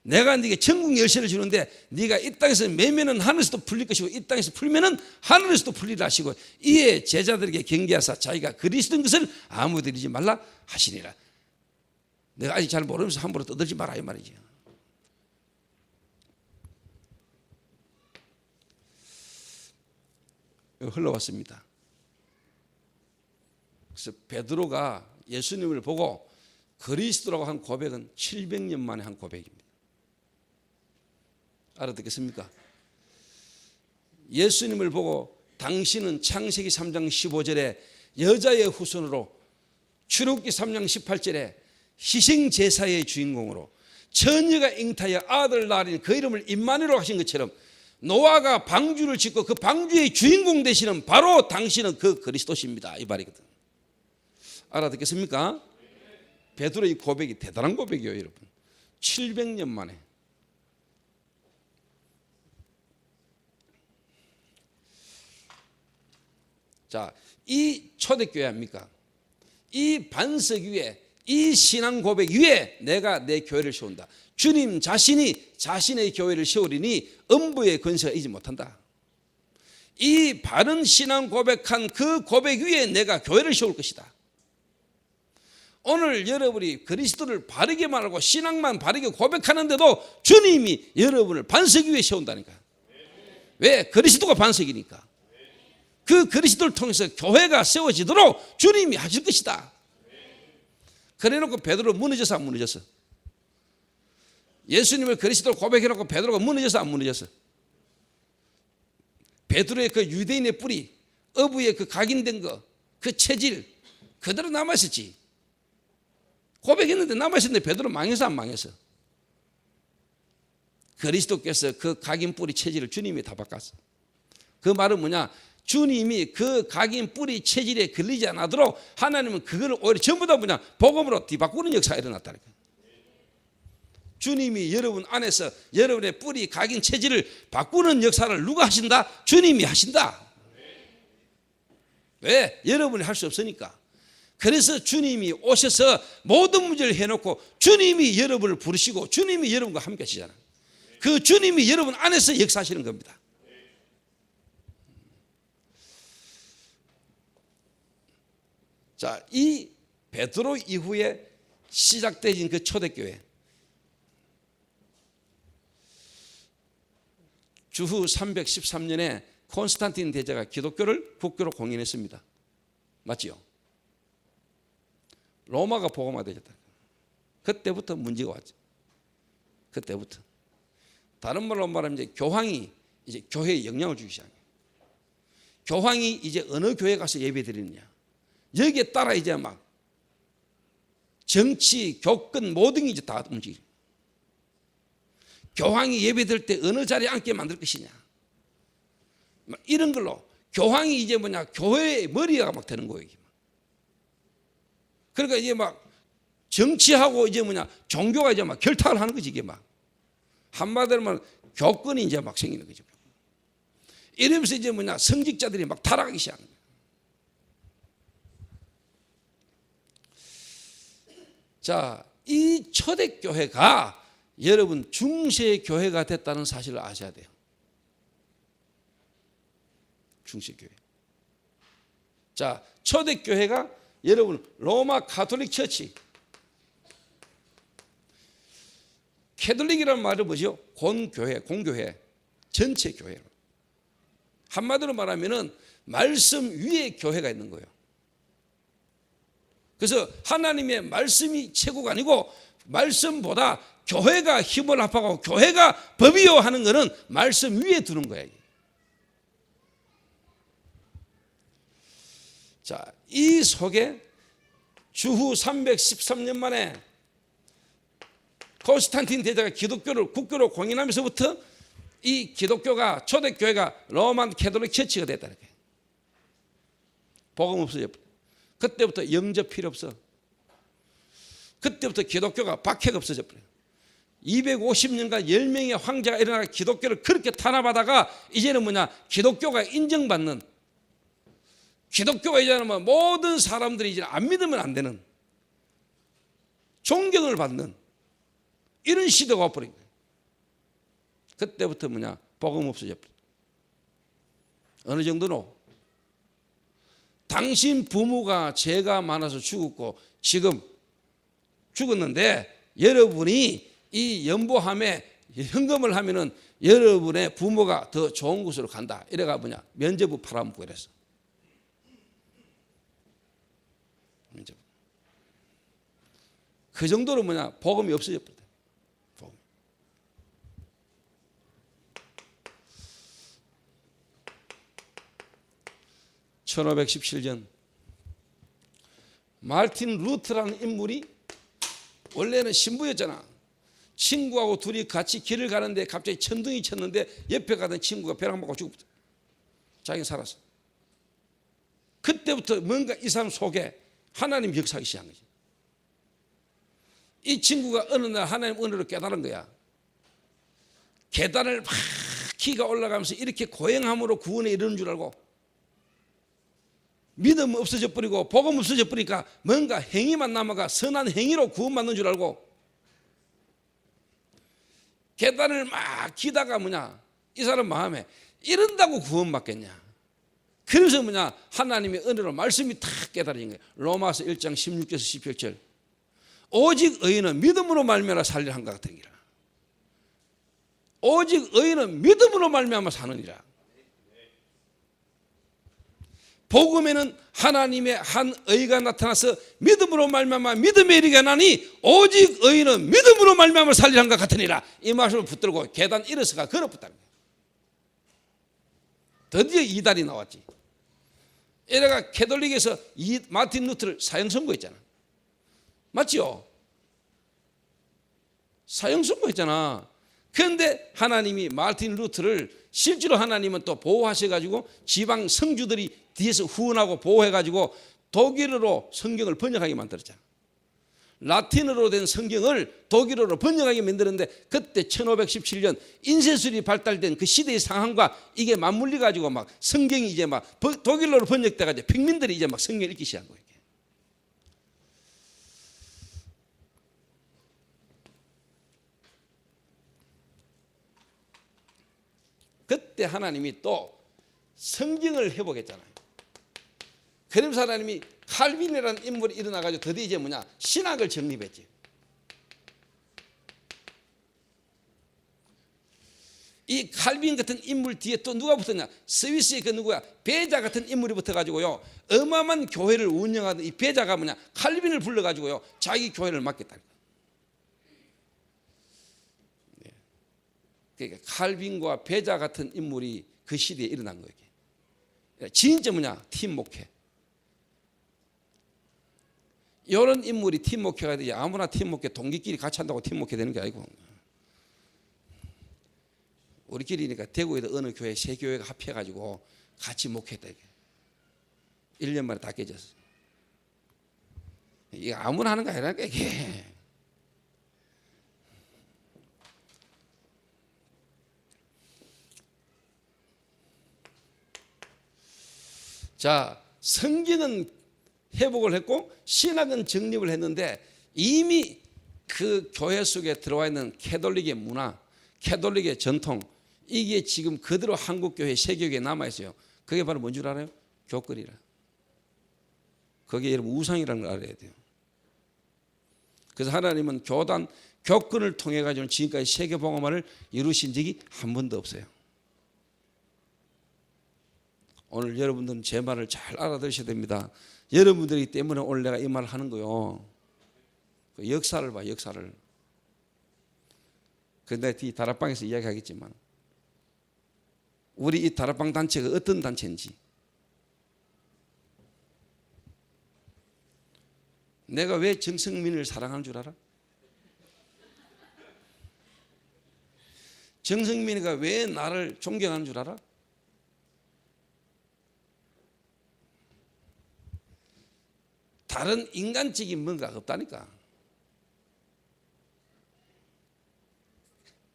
내가 네게 천국 열쇠를 주는데 네가 이 땅에서 매면은 하늘에서도 풀릴 것이고 이 땅에서 풀면은 하늘에서도 풀리라 하시고 이에 제자들에게 경계하사 자기가 그리스도인 것을 아무도 이르지 말라 하시니라. 내가 아직 잘 모르면서 함부로 떠들지 마라 이 말이죠. 흘러왔습니다. 그래서 베드로가 예수님을 보고 그리스도라고 한 고백은 700년 만에 한 고백입니다. 알아듣겠습니까? 예수님을 보고 당신은 창세기 3장 15절에 여자의 후손으로 출애굽기 3장 18절에 희생제사의 주인공으로 처녀가 잉타하여 아들 낳으니 그 이름을 임마누엘로 하신 것처럼 노아가 방주를 짓고 그 방주의 주인공 되시는 바로 당신은 그 그리스도십니다 이 말이거든. 알아듣겠습니까? 베드로의 고백이 대단한 고백이에요 여러분. 700년 만에. 자, 이 초대교회 아닙니까? 이 반석 위에 이 신앙 고백 위에 내가 내 교회를 세운다. 주님 자신이 자신의 교회를 세우리니 음부의 권세가 이기지 못한다. 이 바른 신앙 고백한 그 고백 위에 내가 교회를 세울 것이다. 오늘 여러분이 그리스도를 바르게 말하고 신앙만 바르게 고백하는데도 주님이 여러분을 반석 위에 세운다니까. 왜? 그리스도가 반석이니까. 그 그리스도를 통해서 교회가 세워지도록 주님이 하실 것이다. 그래놓고 베드로 무너졌어 안 무너졌어? 예수님을 그리스도를 고백해놓고 베드로가 무너졌어 안 무너졌어? 베드로의 그 유대인의 뿌리, 어부의 그 각인된 거, 그 체질 그대로 남아있었지. 고백했는데 남아있었는데 베드로 망해서 안 망해서? 그리스도께서 그 각인 뿌리 체질을 주님이 다 바꿨어. 그 말은 뭐냐? 주님이 그 각인 뿌리 체질에 걸리지 않도록 하나님은 그거를 오히려 전부 다 뭐냐? 복음으로 뒤바꾸는 역사가 일어났다니까. 주님이 여러분 안에서 여러분의 뿌리 각인 체질을 바꾸는 역사를 누가 하신다? 주님이 하신다. 왜? 여러분이 할 수 없으니까. 그래서 주님이 오셔서 모든 문제를 해놓고 주님이 여러분을 부르시고 주님이 여러분과 함께 하시잖아요. 그 주님이 여러분 안에서 역사하시는 겁니다. 자, 이 베드로 이후에 시작되진 그 초대교회, 주후 313년에 콘스탄틴 대제가 기독교를 국교로 공인했습니다. 맞지요? 로마가 복음화되었다. 그때부터 문제가 왔죠. 그때부터. 다른 말로 말하면 이제 교황이 이제 교회에 영향을 주기 시작해요. 교황이 이제 어느 교회 가서 예배 드리느냐, 여기에 따라 이제 막 정치, 교권 모든 게 이제 다 움직여요. 교황이 예배 드릴 때 어느 자리에 앉게 만들 것이냐, 이런 걸로 교황이 이제 뭐냐, 교회의 머리가 막 되는 거예요. 그러니까 이제 막 정치하고 이제 뭐냐, 종교가 이제 막 결탁을 하는 거지. 이게 막 한마디로 말하면 교권이 이제 막 생기는 거죠. 이러면서 이제 뭐냐, 성직자들이 막 타락하기 시작하는 거예요. 자, 이 초대교회가 여러분 중세 교회가 됐다는 사실을 아셔야 돼요. 중세 교회. 자, 초대교회가 여러분 로마 가톨릭 처치, 캐톨릭이라는 말은 뭐죠? 공교회, 공교회, 전체 교회. 한마디로 말하면은 말씀 위에 교회가 있는 거예요. 그래서 하나님의 말씀이 최고가 아니고 말씀보다 교회가 힘을 합하고 교회가 법이요 하는 것은 말씀 위에 두는 거예요. 자, 이 속에 주후 313년 만에 콘스탄틴 대제가 기독교를 국교로 공인하면서부터 이 기독교가, 초대교회가 로만 캐톨릭 처치가 됐다는 거예요. 복음 없어져. 그때부터 영접 필요 없어. 그때부터 기독교가 박해가 없어져 버려요. 250년간 10명의 황제가 일어나 기독교를 그렇게 탄압하다가 이제는 뭐냐, 기독교가 인정받는, 기독교가 이제는 뭐 모든 사람들이 이제 안 믿으면 안 되는, 존경을 받는 이런 시대가 와버린 거예요. 그때부터 뭐냐, 복음 없어져 버려요. 어느 정도로 당신 부모가 죄가 많아서 죽었고 지금 죽었는데 여러분이 이 연보함에 헌금을 하면은 여러분의 부모가 더 좋은 곳으로 간다. 이래가 뭐냐, 면죄부 팔아먹고 이랬어. 면죄부. 그 정도로 뭐냐, 복음이 없어져 버렸다. 복음. (1517년) 마르틴 루터라는 인물이 원래는 신부였잖아. 친구하고 둘이 같이 길을 가는데 갑자기 천둥이 쳤는데 옆에 가던 친구가 벼락 맞고 죽었다. 자기가 살았어. 그때부터 뭔가 이 사람 속에 하나님 역사하기 시작한 거지. 이 친구가 어느 날 하나님 은혜로 깨달은 거야. 계단을 막 키가 올라가면서 이렇게 고행함으로 구원에 이르는 줄 알고, 믿음 없어져 버리고 복음 없어져 버리니까 뭔가 행위만 남아가 선한 행위로 구원받는 줄 알고 계단을 막 기다가 뭐냐, 이 사람 마음에 이런다고 구원받겠냐. 그래서 뭐냐, 하나님의 은혜로 말씀이 탁 깨달아진 거예요. 로마서 1장 16절에서 17절. 오직 의인은 믿음으로 말미암아 살리라 한 것 같으니라. 오직 의인은 믿음으로 말미암아 사느니라. 복음에는 하나님의 한 의가 나타나서 믿음으로 말미암아 믿음에 이르게 하나니 오직 의인은 믿음으로 말미암아 살리라 한 것 같으니라. 이 말씀을 붙들고 계단 일어서가 걸어붙다는 거예요. 드디어 이달이 나왔지. 에라가 캐톨릭에서 이 마틴 루터를 사형 선고했잖아. 맞죠? 사형 선고했잖아. 그런데 하나님이 마틴 루터를 실제로 하나님은 또 보호하셔가지고 지방 성주들이 뒤에서 후원하고 보호해가지고 독일어로 성경을 번역하게 만들었잖아. 라틴어로 된 성경을 독일어로 번역하게 만들었는데 그때 1517년 인쇄술이 발달된 그 시대의 상황과 이게 맞물려 가지고 막 성경이 이제 막 독일어로 번역돼 가지고 평민들이 이제 막 성경을 읽기 시작한 거예요. 그때 하나님이 또 성경을 회복했잖아요. 그러면서 하나님이 칼빈이라는 인물이 일어나가지고 드디어 이제 뭐냐 신학을 정립했지. 이 칼빈 같은 인물 뒤에 또 누가 붙었냐? 스위스의 그 누구야? 베자 같은 인물이 붙어가지고요 어마어마한 교회를 운영하던 이 베자가 뭐냐 칼빈을 불러가지고요 자기 교회를 맡겠다. 그러니까 칼빈과 베자 같은 인물이 그 시대에 일어난 거예요. 진짜 뭐냐 팀 목회. 이런 인물이 팀 목회가 되지 아무나 팀 목회 동기끼리 같이 한다고 팀 목회 되는 게 아니고 우리끼리니까 대구에도 어느 교회 세 교회가 합해가지고 같이 목회했다. 1년 만에 다 깨졌어. 이게 아무나 하는 거 아니라니까 이게. 자, 성경은 회복을 했고 신학은 정립을 했는데 이미 그 교회 속에 들어와 있는 캐톨릭의 문화, 캐톨릭의 전통 이게 지금 그대로 한국교회 세교회에 남아있어요. 그게 바로 뭔 줄 알아요? 교권이라. 그게 여러분 우상이라는 걸 알아야 돼요. 그래서 하나님은 교단, 교권을 통해 가지고 지금까지 세계복음화를 이루신 적이 한 번도 없어요. 오늘 여러분들은 제 말을 잘 알아들으셔야 됩니다. 여러분들이기 때문에 오늘 내가 이 말을 하는 거요. 그 역사를 봐, 역사를. 근데 이 다락방에서 이야기하겠지만 우리 이 다락방 단체가 어떤 단체인지 내가 왜 정성민을 사랑하는 줄 알아? 정성민이가 왜 나를 존경하는 줄 알아? 다른 인간적인 뭔가가 없다니까.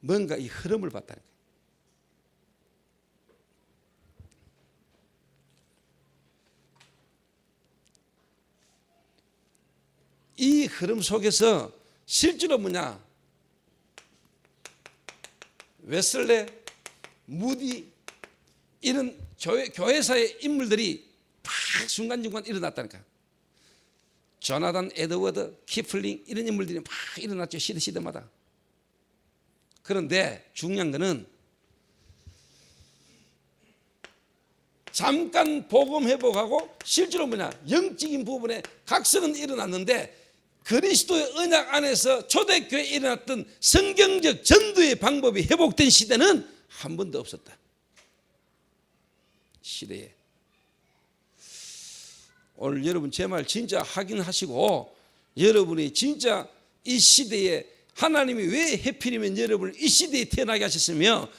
뭔가 이 흐름을 봤다니까. 이 흐름 속에서 실제로 뭐냐? 웨슬레, 무디 이런 교회사의 인물들이 막 순간순간 일어났다니까. 조나단 에드워드, 키플링 이런 인물들이 막 일어났죠. 시대마다. 그런데 중요한 거는 잠깐 복음 회복하고 실제로 뭐냐 영적인 부분에 각성은 일어났는데 그리스도의 언약 안에서 초대교회에 일어났던 성경적 전도의 방법이 회복된 시대는 한 번도 없었다. 시대에. 오늘 여러분 제 말 진짜 확인하시고 여러분이 진짜 이 시대에 하나님이 왜 해필이면 여러분을 이 시대에 태어나게 하셨으며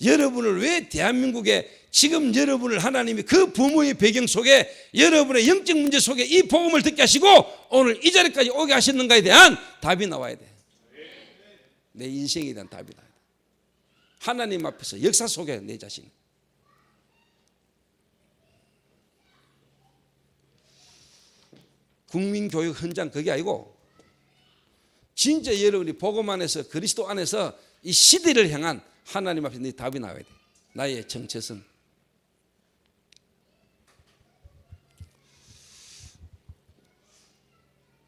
여러분을 왜 대한민국에 지금 여러분을 하나님이 그 부모의 배경 속에 여러분의 영적 문제 속에 이 복음을 듣게 하시고 오늘 이 자리까지 오게 하셨는가에 대한 답이 나와야 돼. 내 인생에 대한 답이 나와야 돼. 하나님 앞에서 역사 속에 내 자신. 국민교육 현장 그게 아니고 진짜 여러분이 복음 안에서 그리스도 안에서 이 시대를 향한 하나님 앞에 네 답이 나와야 돼. 나의 정체성.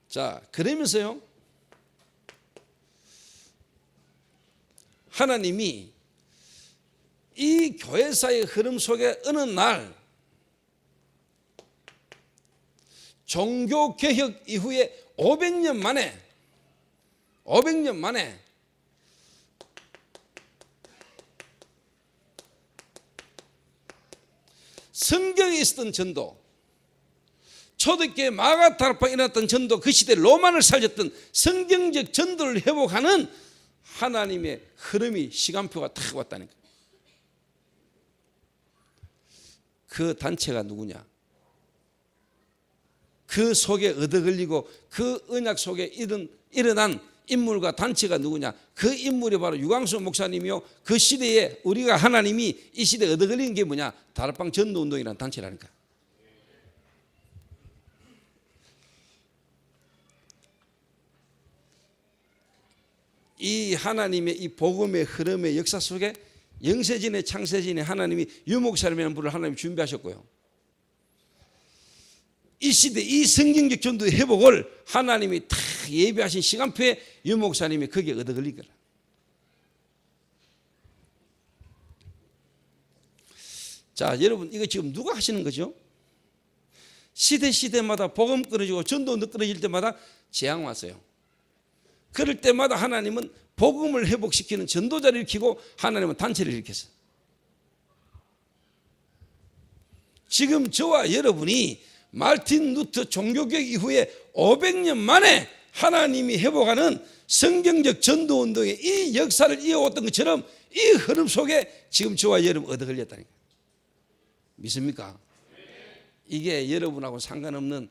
자, 그러면서요 하나님이 이 교회사의 흐름 속에 어느 날 종교개혁 이후에 500년 만에 성경에 있었던 전도, 초대교회 마가다락방에 일어났던 전도, 그 시대 로마를 살렸던 성경적 전도를 회복하는 하나님의 흐름이, 시간표가 탁 왔다니까. 그 단체가 누구냐? 그 속에 얻어걸리고 그 언약 속에 일어난 인물과 단체가 누구냐? 그 인물이 바로 유광수 목사님이요, 그 시대에 우리가 하나님이 이 시대에 얻어걸리는 게 뭐냐? 다락방 전도운동이라는 단체라니까. 이 하나님의 이 복음의 흐름의 역사 속에 영세전에 창세전에 하나님이 유목사님이라는 분을 하나님이 준비하셨고요, 이 시대 이 성경적 전도의 회복을 하나님이 다 예비하신 시간표에 유목사님이 거기에 얻어걸린 거라. 자, 여러분, 이거 지금 누가 하시는 거죠? 시대마다 복음 끊어지고 전도 끊어질 때마다 재앙 왔어요. 그럴 때마다 하나님은 복음을 회복시키는 전도자를 일으키고 하나님은 단체를 일으켰어요. 지금 저와 여러분이 마르틴 루터 종교개혁 이후에 500년 만에 하나님이 회복하는 성경적 전도운동의 이 역사를 이어왔던 것처럼 이 흐름 속에 지금 저와 여러분 얻어 걸렸다니까. 믿습니까? 이게 여러분하고 상관없는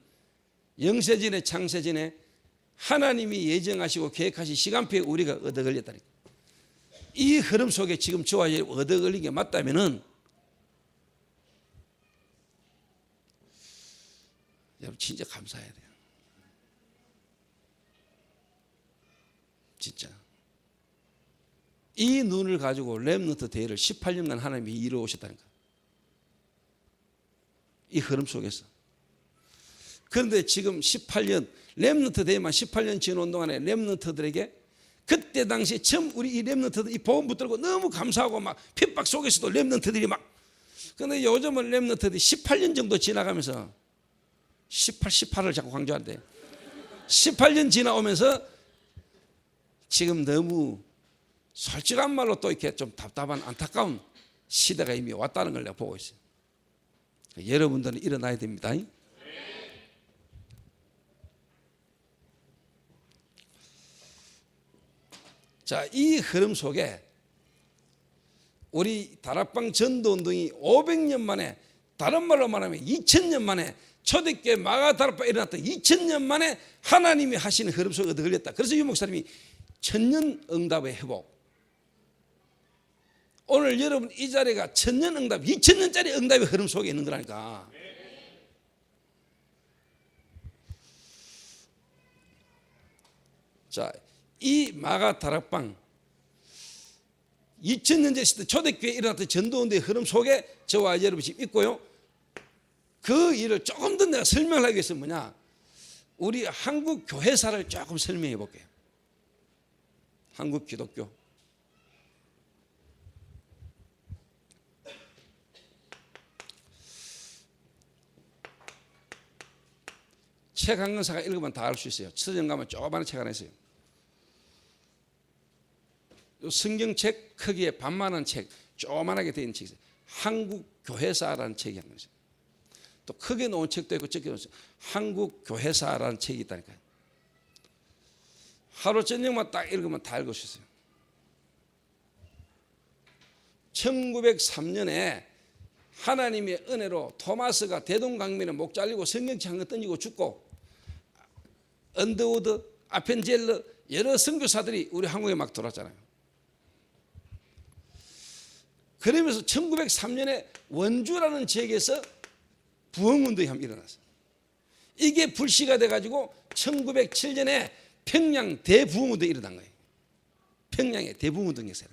영세전에 창세전에 하나님이 예정하시고 계획하신 시간표에 우리가 얻어 걸렸다니까. 이 흐름 속에 지금 저와 여러분 얻어 걸린 게 맞다면은 여러분 진짜 감사해야 돼요. 진짜. 이 눈을 가지고 렘넌트 대회를 18년간 하나님이 이루어오셨다니까. 이 흐름 속에서. 그런데 지금 18년 렘넌트 대회만 18년 지난 동안에 렘넌트들에게 그때 당시에 처음 우리 이 렘넌트들 이 복음 붙들고 너무 감사하고 막 핍박 속에서도 렘넌트들이 막, 그런데 요즘은 렘넌트들이 18년 정도 지나가면서 18을 자꾸 강조한대. 18년 지나오면서 지금 너무 솔직한 말로 또 이렇게 좀 답답한 안타까운 시대가 이미 왔다는 걸 내가 보고 있어요. 여러분들은 일어나야 됩니다. 자, 이 흐름 속에 우리 다락방 전도운동이 500년 만에, 다른 말로 말하면 2000년 만에, 초대교회 마가다락방에 일어났던 2000년 만에 하나님이 하시는 흐름 속에 얻어 걸렸다. 그래서 유 목사님이 천년 응답의 회복, 오늘 여러분 이 자리가 천년 응답, 2000년짜리 응답의 흐름 속에 있는 거라니까. 자, 이 마가다락방 2000년째 시대 초대교회에 일어났던 전도운동의 흐름 속에 저와 여러분이 지금 있고요. 그 일을 조금 더 내가 설명을 하기 위해서 뭐냐, 우리 한국 교회사를 조금 설명해 볼게요. 한국 기독교. 책 한 권사가 읽으면 다 알 수 있어요. 서점 가면 조그마한 책 하나 있어요. 성경책 크기에 반만한 책, 조그만하게 되어 있는 책이 있어요. 한국 교회사라는 책이 한 권 있어요. 또 크게 놓은 책도 있고 적게 놓은 책, 한국 교회사라는 책이 있다니까요. 하루 저녁만 딱 읽으면 다 읽을 수 있어요. 1903년에 하나님의 은혜로 토마스가 대동강변에 목 잘리고 성경책 한 권 던지고 죽고, 언더우드, 아펜젤러 여러 선교사들이 우리 한국에 막 돌았잖아요. 그러면서 1903년에 원주라는 지역에서 부흥운동이 한번 일어났어요. 이게 불씨가 돼가지고 1907년에 평양 대부흥운동이 일어난 거예요. 평양의 대부흥운동에서.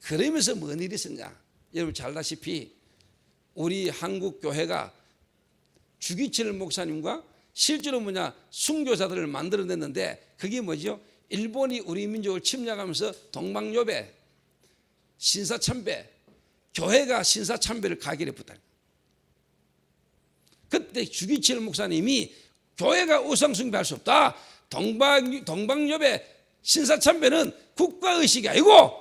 그러면서 뭔 일이 있었냐, 여러분 잘 아다시피 우리 한국 교회가 주기철 목사님과 실제로 뭐냐 순교자들을 만들어냈는데, 그게 뭐죠? 일본이 우리 민족을 침략하면서 동방요배, 신사참배, 교회가 신사참배를 가길에 붙다. 그때 주기철 목사님이 교회가 우상숭배할 수 없다, 동방요배, 신사참배는 국가의식이 아니고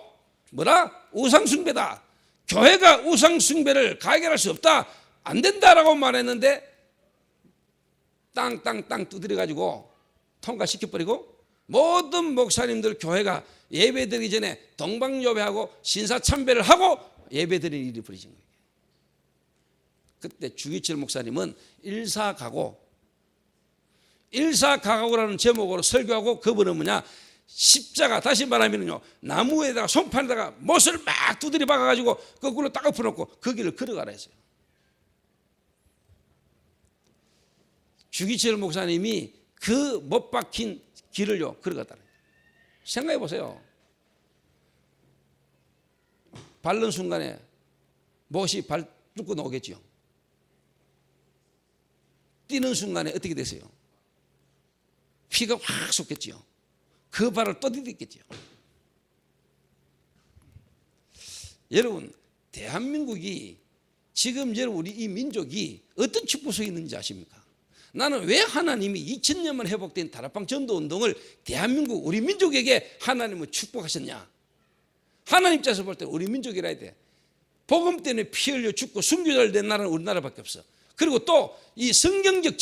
뭐라? 우상숭배다. 교회가 우상 숭배를 가결할 수 없다, 안 된다라고 말했는데 땅 두드려가지고 통과시켜버리고 모든 목사님들 교회가 예배드리기 전에 동방요배하고 신사참배를 하고 예배드리는 일이 벌어진 거예요. 그때 주기철 목사님은 일사가고라는 제목으로 설교하고, 그분은 뭐냐, 십자가, 다시 말하면요, 나무에다가 손판에다가 못을 막 두드려 박아가지고 거꾸로 딱 엎어놓고 그 길을 걸어가라 했어요. 주기철 목사님이 그 못 박힌 길을요 걸어갔다는 거예요. 생각해 보세요. 밟는 순간에 못이 발 뚫고 나오겠죠. 뛰는 순간에 어떻게 되세요? 피가 확 솟겠죠. 그 발을 또 디뎠겠죠. 여러분, 대한민국이 지금 여러분 우리 이 민족이 어떤 축복 속에 있는지 아십니까? 나는 왜 하나님이 2000년만 회복된 다락방 전도 운동을 대한민국 우리 민족에게 하나님은 축복하셨냐? 하나님 입장에서 볼 때 우리 민족이라 해야 돼. 복음 때문에 피 흘려 죽고 순교자를 낸 나라는 우리나라밖에 없어. 그리고 또 이 성경적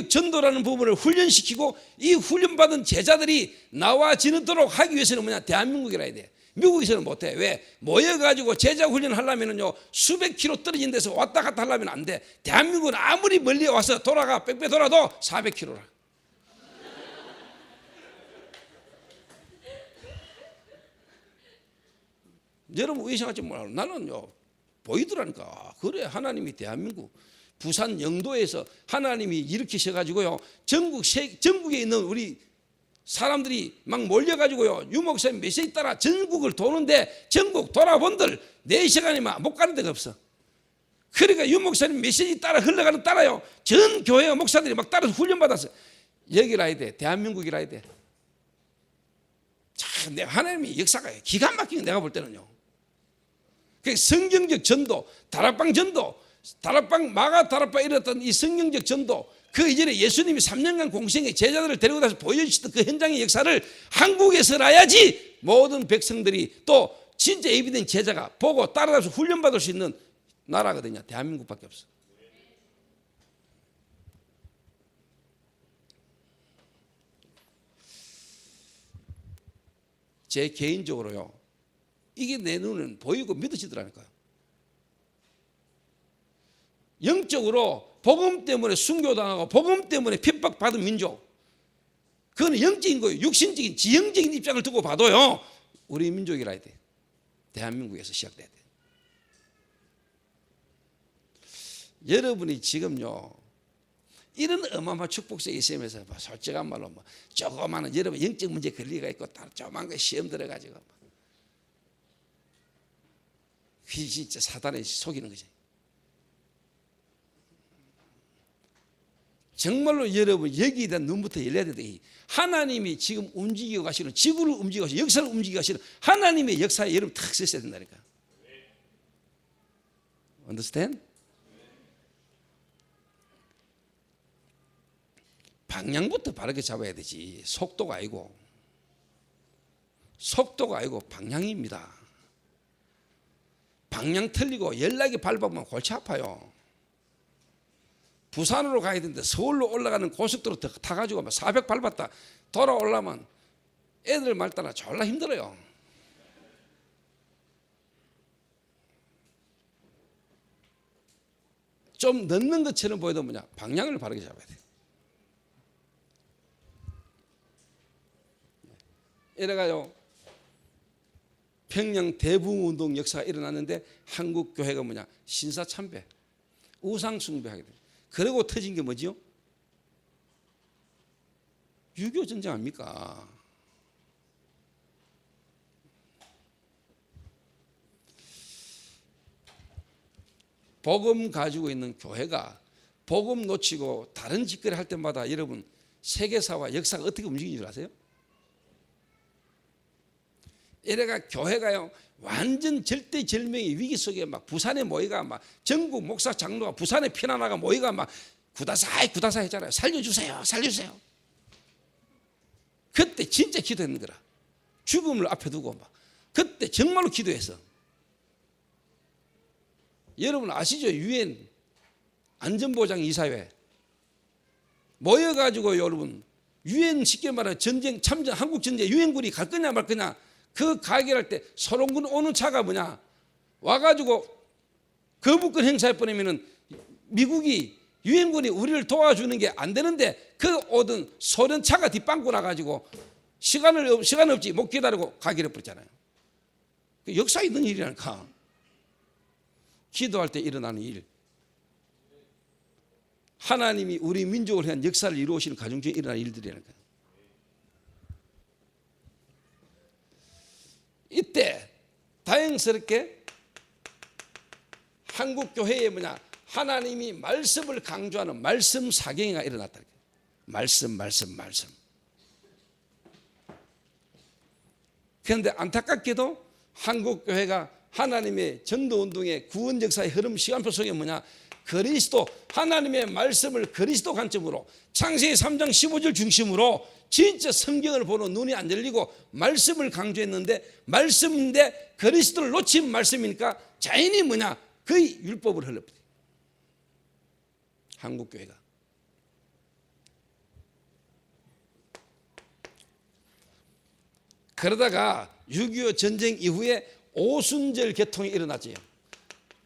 전도라는 부분을 훈련시키고 이 훈련받은 제자들이 나와지도록 하기 위해서는 뭐냐, 대한민국이라 해야 돼. 미국에서는 못해. 왜? 모여가지고 제자 훈련하려면요 수백 킬로 떨어진 데서 왔다 갔다 하려면 안 돼. 대한민국은 아무리 멀리 와서 돌아가 빽빽 돌아도 400킬로라. 여러분 의심하지 말고, 나는요 보이더라니까. 그래, 하나님이 대한민국 부산 영도에서 하나님이 일으키셔가지고요 전국에 있는 우리 사람들이 막 몰려가지고요 유 목사님 메시지 따라 전국을 도는데, 전국 돌아본들 4시간이면 못 가는 데가 없어. 그러니까 유 목사님 메시지 따라 흘러가는 따라요 전 교회 목사들이 막 따라서 훈련받았어. 여기라 해야 돼. 대한민국이라 해야 돼. 참, 내 하나님이 역사가 기가 막히게 내가 볼 때는요. 그 성경적 전도, 다락방 전도, 다락방 마가 다락방에 이뤘던 이 성경적 전도, 그 이전에 예수님이 3년간 공생에 제자들을 데리고 다서 보여주시던 그 현장의 역사를 한국에서라야지 모든 백성들이 또 진짜 예비된 제자가 보고 따라가서 훈련받을 수 있는 나라거든요. 대한민국밖에 없어. 제 개인적으로요 이게 내 눈은 보이고 믿어지더라니까요. 영적으로 복음 때문에 순교당하고 복음 때문에 핍박받은 민족, 그건 영적인 거예요. 육신적인 지형적인 입장을 두고 봐도요 우리 민족이라 해야 돼. 대한민국에서 시작돼야 돼. 여러분이 지금요 이런 어마어마한 축복 속에 있으면서 솔직한 말로 조그마한 여러분 영적 문제 걸리가 있고 조그만 거 시험 들어가지고 그게 진짜 사단에 속이는 거지. 정말로 여러분 여기에 대한 눈부터 열려야 돼. 하나님이 지금 움직이고 가시는, 지구를 움직이고 가시는, 역사를 움직이고 가시는 하나님의 역사에 여러분 탁 서 있어야 된다니까. Understand? 방향부터 바르게 잡아야 되지. 속도가 아니고 방향입니다. 방향 틀리고 연락이 밟으면 골치 아파요. 부산으로 가야 되는데 서울로 올라가는 고속도로 타가지고 400 밟았다 돌아오려면 애들 말 따라 졸라 힘들어요. 좀 늦는 것처럼 보여도 뭐냐, 방향을 바르게 잡아야 돼. 이래가요 평양 대붕운동 역사가 일어났는데 한국 교회가 뭐냐, 신사참배, 우상숭배하게 돼. 그리고 터진 게 뭐지요? 6.25 전쟁 아닙니까? 복음 가지고 있는 교회가 복음 놓치고 다른 짓거리 할 때마다 여러분 세계사와 역사가 어떻게 움직이는 줄 아세요? 이래가 교회가요 완전 절대절명의 위기 속에 막 부산에 모이가 막 전국 목사 장로가 부산에 피난하가 모이가 막 구다사이 했잖아요. 살려주세요. 그때 진짜 기도했는 거라. 죽음을 앞에 두고 막 그때 정말로 기도했어. 여러분 아시죠? 유엔 안전보장 이사회 모여가지고 여러분 유엔 쉽게 말하면 전쟁 참전 한국 전쟁 유엔군이 갈 거냐 말 거냐 그 가결할 때 소련군 오는 차가 뭐냐 와가지고 거부권 행사해 버리면은 미국이 유엔군이 우리를 도와주는 게 안 되는데 그 오던 소련 차가 뒷방구 나가지고 시간 없지 못 기다리고 가결해 버렸잖아요. 역사에 있는 일이라니까. 기도할 때 일어나는 일. 하나님이 우리 민족을 위한 역사를 이루시는 가정 중에 일어나는 일들이라니까. 이때 다행스럽게 한국 교회에 뭐냐 하나님이 말씀을 강조하는 말씀 사경회가 일어났다. 말씀. 그런데 안타깝게도 한국 교회가 하나님의 전도 운동의 구원 역사의 흐름 시간표 속에 뭐냐 그리스도 하나님의 말씀을 그리스도 관점으로 창세기 3장 15절 중심으로 진짜 성경을 보는 눈이 안 열리고 말씀을 강조했는데 말씀인데 그리스도를 놓친 말씀이니까 자연히 뭐냐 거의 율법을 흘러버려요. 한국 교회가. 그러다가 6.25 전쟁 이후에 오순절 개통이 일어났지요.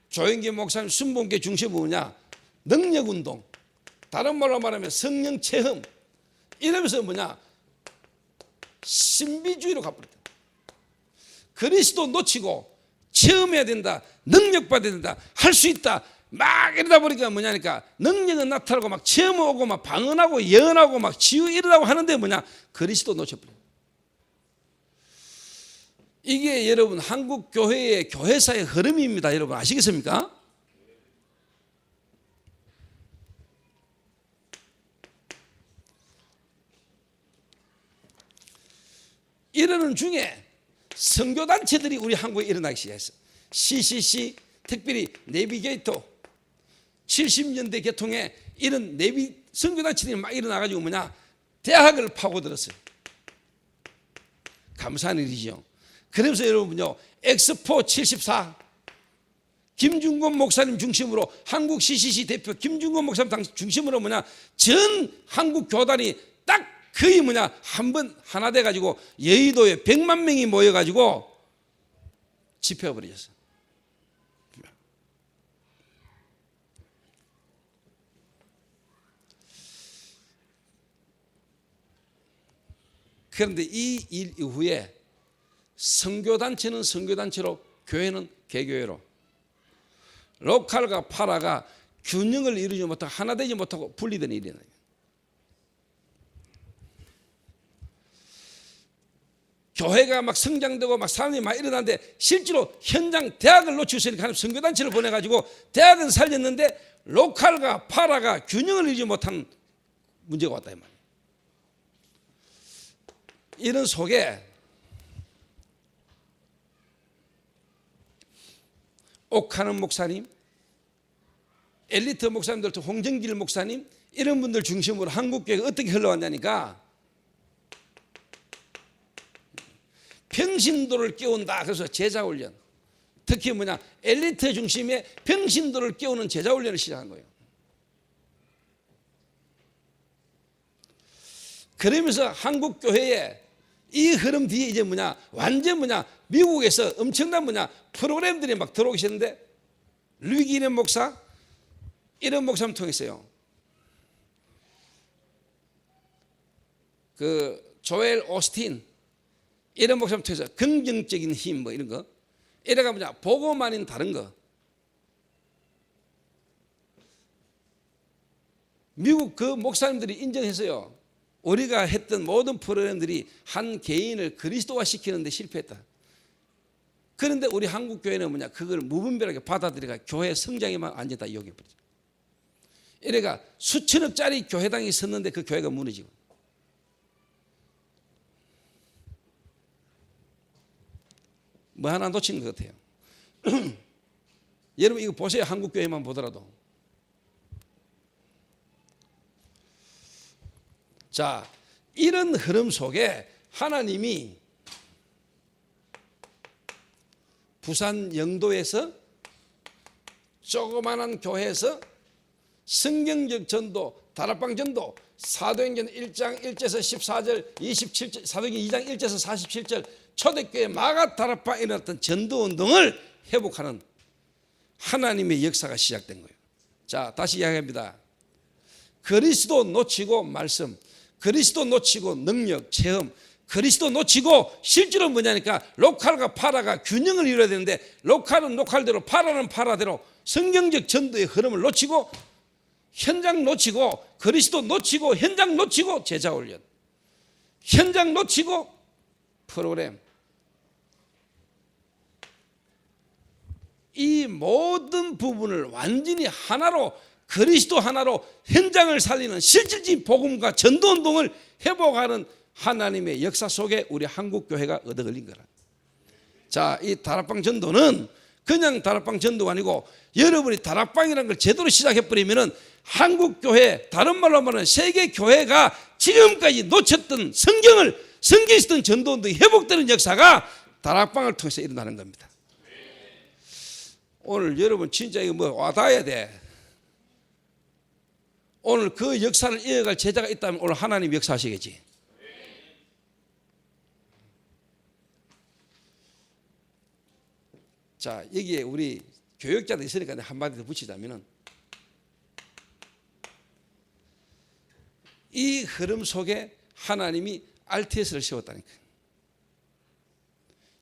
조영기 목사님 순복음교회 중심은 뭐냐 능력운동, 다른 말로 말하면 성령 체험 이러면서 뭐냐 신비주의로 가버렸다. 그리스도 놓치고 체험해야 된다, 능력 받아야 된다, 할 수 있다 막 이러다 보니까 뭐냐니까 능력은 나타나고 막 체험하고 막 방언하고 예언하고 막 치유 이러라고 하는데 뭐냐 그리스도 놓쳐버려. 이게 여러분 한국 교회의 교회사의 흐름입니다. 여러분 아시겠습니까? 이러는 중에 선교단체들이 우리 한국에 일어나기 시작했어요. CCC, 특별히 내비게이터 70년대 개통에 이런 선교단체들이 막 일어나가지고 뭐냐 대학을 파고들었어요. 감사한 일이죠. 그래서 여러분요 엑스포 74 김중곤 목사님 중심으로 한국 CCC 대표 김중곤 목사님 중심으로 뭐냐 전 한국 교단이 딱 거의 뭐냐 한번 하나 돼 가지고 여의도에 100만 명이 모여 가지고 집회해 버리셨어요. 그런데 이 일 이후에 선교단체는 선교단체로 교회는 개교회로 로컬과 파라가 균형을 이루지 못하고 하나 되지 못하고 분리되는 일이 나요. 교회가 막 성장되고 막 사람이 막 일어나는데 실제로 현장 대학을 놓치셨으니까 하나님 선교단체를 보내가지고 대학은 살렸는데 로컬과 파라가 균형을 이루지 못한 문제가 왔다 이 말이에요. 이런 속에 옥하는 목사님, 엘리트 목사님들, 홍정길 목사님 이런 분들 중심으로 한국교회가 어떻게 흘러왔냐니까 평신도를 깨운다. 그래서 제자훈련, 특히 뭐냐 엘리트 중심의 평신도를 깨우는 제자훈련을 시작한 거예요. 그러면서 한국교회에 이 흐름 뒤에 이제 뭐냐 완전 뭐냐 미국에서 엄청난 뭐냐 프로그램들이 막 들어오기 시작했는데 루이기는 목사 이런 목사님 통했어요. 그 조엘 오스틴 이런 목사님 통해서 긍정적인 힘 뭐 이런 거 이래가 뭐냐 보고만인 다른 거 미국 그 목사님들이 인정했어요. 우리가 했던 모든 프로그램들이 한 개인을 그리스도화 시키는데 실패했다. 그런데 우리 한국 교회는 뭐냐 그걸 무분별하게 받아들여가 교회 성장에만 앉았다 여겨버리죠. 이래가 수천억짜리 교회당이 있었는데 그 교회가 무너지고 뭐 하나 놓친 것 같아요. 여러분 이거 보세요. 한국 교회만 보더라도 자 이런 흐름 속에 하나님이 부산 영도에서 조그마한 교회에서 성경적 전도, 다락방 전도, 사도행전 1장 1절에서 14절, 27절, 사도행전 2장 1절에서 47절 초대교회 마가 다락방에 일어났던 전도운동을 회복하는 하나님의 역사가 시작된 거예요. 자, 다시 이야기합니다. 그리스도 놓치고 말씀, 그리스도 놓치고 능력, 체험, 그리스도 놓치고 실제로 뭐냐니까 로컬과 파라가 균형을 이루어야 되는데 로컬은 로컬대로 파라는 파라대로 성경적 전도의 흐름을 놓치고 현장 놓치고 그리스도 놓치고 현장 놓치고 제자 훈련, 현장 놓치고 프로그램, 이 모든 부분을 완전히 하나로 그리스도 하나로 현장을 살리는 실질적인 복음과 전도운동을 회복하는 하나님의 역사 속에 우리 한국교회가 얻어 걸린 거라. 자, 이 다락방 전도는 그냥 다락방 전도가 아니고 여러분이 다락방이라는 걸 제대로 시작해버리면 한국교회, 다른 말로 말하면 세계교회가 지금까지 놓쳤던 성경에 있었던 전도운동이 회복되는 역사가 다락방을 통해서 일어나는 겁니다. 오늘 여러분 진짜 이거 뭐 와닿아야 돼. 오늘 그 역사를 이어갈 제자가 있다면 오늘 하나님 역사하시겠지. 자, 여기에 우리 교역자도 있으니까 한마디 더 붙이자면은 이 흐름 속에 하나님이 RTS를 세웠다니까.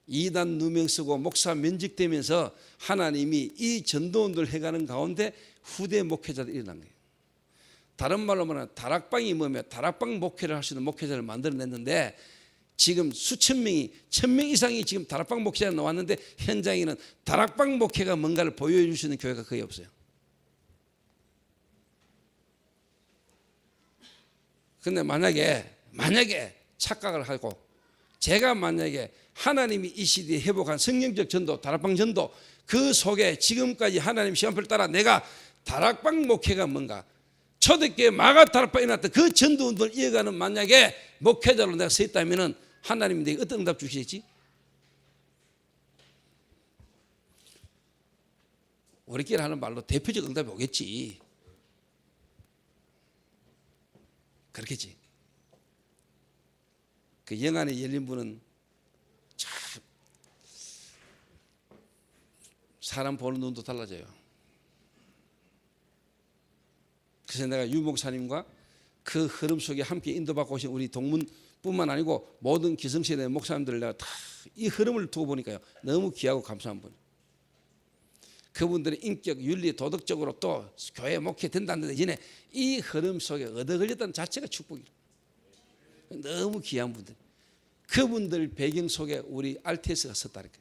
이단 누명 쓰고 목사 면직되면서 하나님이 이 전도운동을 해가는 가운데 후대 목회자들이 일어난 거예요. 다른 말로 말하면 다락방이 뭐면 다락방 목회를 할 수 있는 목회자를 만들어냈는데 지금 수천 명이 1000명 이상이 지금 다락방 목회자가 나왔는데 현장에는 다락방 목회가 뭔가를 보여줄 수 있는 교회가 거의 없어요. 근데 만약에 착각을 하고 제가 만약에 하나님이 이 시대에 회복한 성경적 전도, 다락방 전도 그 속에 지금까지 하나님 시간표를 따라 내가 다락방 목회가 뭔가 초대교회 마가 다락방에 났던 그 전도운동을 이어가는 만약에 목회자로 내가 서 있다면 하나님이 내게 어떤 응답 주시겠지? 우리끼리 하는 말로 대표적 응답이 오겠지. 그렇겠지. 그 영안에 열린 분은 참 사람 보는 눈도 달라져요. 그래서 내가 유 목사님과 그 흐름 속에 함께 인도받고 오신 우리 동문뿐만 아니고 모든 기성세대 목사님들을 내가 다 이 흐름을 두고 보니까요 너무 귀하고 감사한 분. 그분들의 인격, 윤리, 도덕적으로 또 교회 목회 된다는데 이제 이 흐름 속에 얻어 걸렸다는 자체가 축복이에요. 너무 귀한 분들. 그분들 배경 속에 우리 RTS가 섰다니까.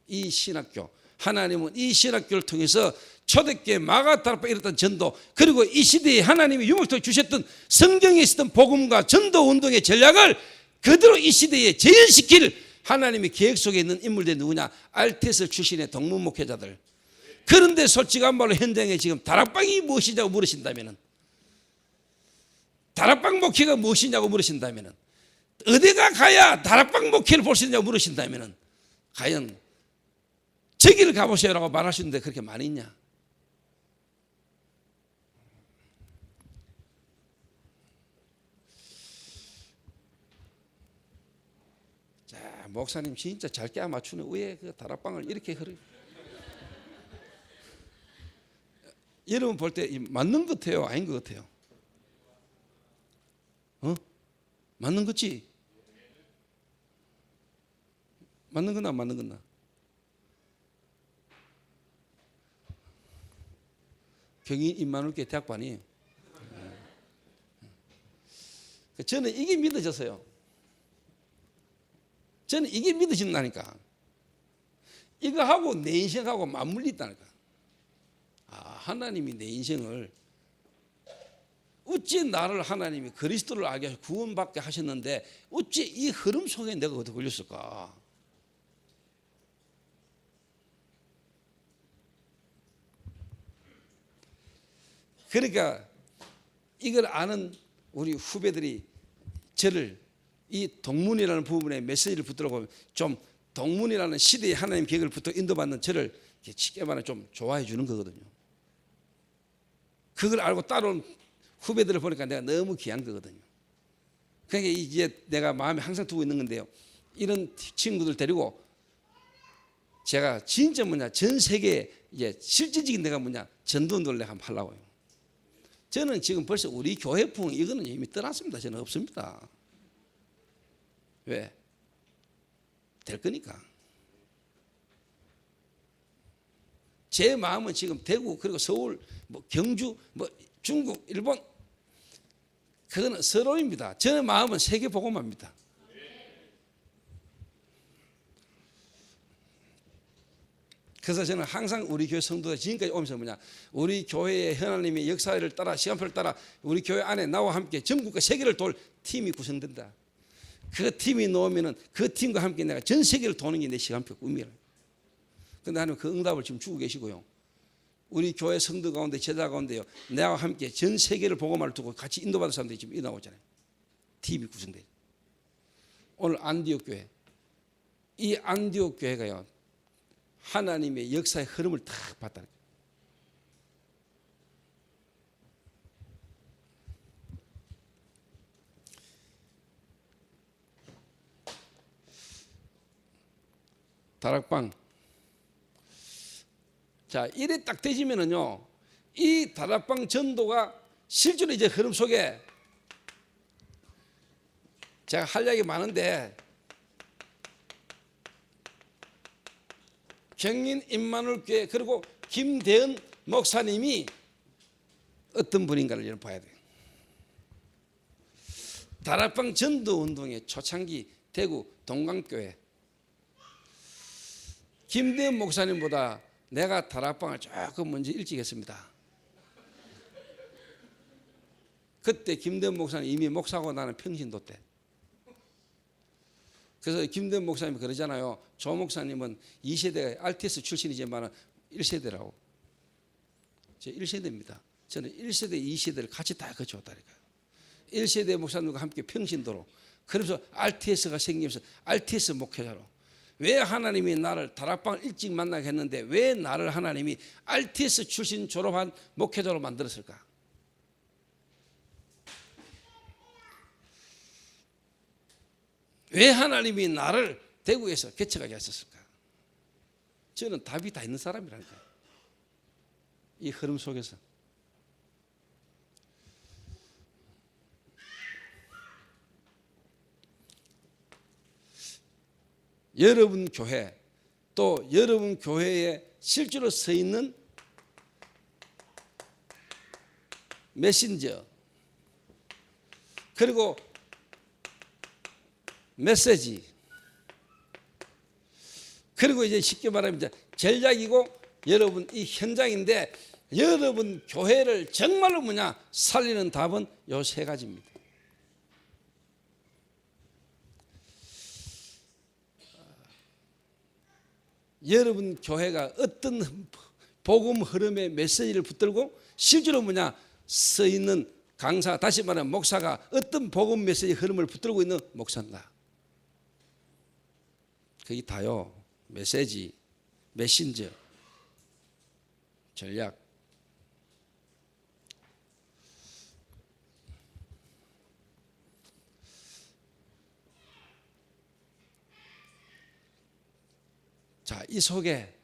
이 신학교, 하나님은 이 신학교를 통해서 초대교회 마가 다락방에 일어났던 전도 그리고 이 시대에 하나님이 유목적으로 주셨던 성경에 있었던 복음과 전도 운동의 전략을 그대로 이 시대에 재현시킬 하나님의 계획 속에 있는 인물들이 누구냐? RTS 출신의 동문 목회자들. 그런데 솔직한 말로 현장에 지금 다락방이 무엇이냐고 물으신다면 다락방 목회가 무엇이냐고 물으신다면 어디가 가야 다락방 목회를 볼 수 있냐고 물으신다면 과연 저기를 가보세요라고 말할 수 있는데 그렇게 많이 있냐? 자, 목사님 진짜 잘 깨 맞추는 왜 그 다락방을 이렇게 흐르? 여러분 볼 때 맞는 것 같아요? 아닌 것 같아요? 맞는 거지? 맞는 거나 안 맞는 거나? 경인 임마누엘교회 대학반이 저는 이게 믿어졌어요. 저는 이게 믿어진다니까. 이거하고 내 인생하고 맞물리 있다니까. 하나님이 내 인생을 어찌 나를 하나님이 그리스도를 알게 하셔 구원받게 하셨는데 어찌 이 흐름 속에 내가 어떻게 걸렸을까? 그러니까 이걸 아는 우리 후배들이 저를 이 동문이라는 부분에 메시지를 붙들고 좀 동문이라는 시대의 하나님 계획을 붙들고 인도받는 저를 쉽게 말하면 좀 좋아해 주는 거거든요. 그걸 알고 따라온 후배들을 보니까 내가 너무 귀한 거거든요. 그러니까 이제 내가 마음에 항상 두고 있는 건데요. 이런 친구들 데리고 제가 진짜 전 세계에 이제 실질적인 내가 전도운동을 내가 한번 하려고요. 저는 지금 벌써 우리 교회풍 이거는 이미 떠났습니다. 저는 없습니다. 왜? 될 거니까. 제 마음은 지금 대구 그리고 서울 경주 중국 일본 그거는 서로입니다. 저의 마음은 세계 복음화입니다. 그래서 저는 항상 우리 교회 성도들 지금까지 오면서 우리 교회의 하나님의 역사를 따라 시간표를 따라 우리 교회 안에 나와 함께 전국과 세계를 돌 팀이 구성된다. 그 팀이 놓으면은 그 팀과 함께 내가 전 세계를 도는 게 내 시간표 꿈이라. 그런데 하나님 그 응답을 지금 주고 계시고요. 우리 교회 성도 가운데 제자 가운데요. 내와 함께 전 세계를 복음화를 두고 같이 인도받을 사람들이 지금 일어나고 있잖아요. 팀이 구성돼요. 오늘 안디옥 교회. 이 안디옥 교회가요. 하나님의 역사의 흐름을 딱 봤다는 거예요. 다락방. 자, 이래 딱 되지면은요, 이 다락방 전도가 실제로 이제 흐름 속에 제가 할 이야기 많은데 경인 임마누엘 교회 그리고 김대현 목사님이 어떤 분인가를 여러분 봐야 돼요. 다락방 전도 운동의 초창기 대구 동강교회 김대현 목사님보다 내가 다락방을 조금 먼저 일찍 했습니다. 그때 김대현 목사님 이미 목사하고 나는 평신도 때. 그래서 김대현 목사님이 그러잖아요. 조 목사님은 2세대 RTS 출신이지만 1세대라고. 제 1세대입니다. 저는 1세대, 2세대를 같이 다 거쳐왔다니까요. 1세대 목사님과 함께 평신도로. 그래서 RTS가 생기면서 RTS 목회자로. 왜 하나님이 나를 다락방을 일찍 만나게 했는데 왜 나를 하나님이 RTS 출신 졸업한 목회자로 만들었을까? 왜 하나님이 나를 대구에서 개척하게 하셨을까? 저는 답이 다 있는 사람이라니까요. 이 흐름 속에서. 여러분 교회 또 여러분 교회에 실제로 서 있는 메신저 그리고 메시지 그리고 이제 쉽게 말하면 전략이고 여러분 이 현장인데 여러분 교회를 정말로 살리는 답은 요 세 가지입니다. 여러분 교회가 어떤 복음 흐름의 메시지를 붙들고 실제로 서 있는 강사 다시 말하면 목사가 어떤 복음 메시지 흐름을 붙들고 있는 목사인가? 그게 다요. 메시지, 메신저, 전략. 자, 이 속에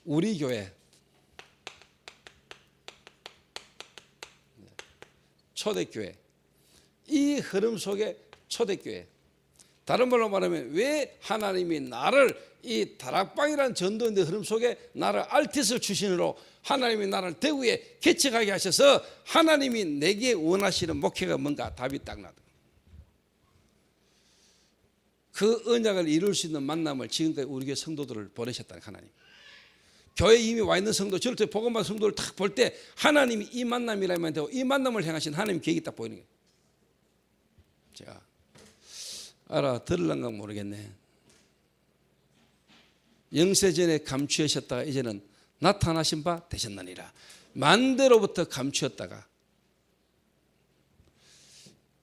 우리 교회 초대교회 이 흐름 속에 초대교회 다른 말로 말하면 왜 하나님이 나를 이 다락방이라는 전도인의 흐름 속에 나를 RTS 출신으로 하나님이 나를 대구에 개척하게 하셔서 하나님이 내게 원하시는 목회가 뭔가 답이 딱 나다. 그 언약을 이룰 수 있는 만남을 지금까지 우리 교회 성도들을 보내셨다는 하나님. 교회에 이미 와 있는 성도, 저럴 때 복음받은 성도를 딱 볼 때 하나님이 이 만남이라면 되고 이 만남을 향하신 하나님 계획이 딱 보이는 거예요. 제가 알아들을런가 모르겠네. 영세전에 감추셨다가 이제는 나타나신 바 되셨느니라. 만대로부터 감추었다가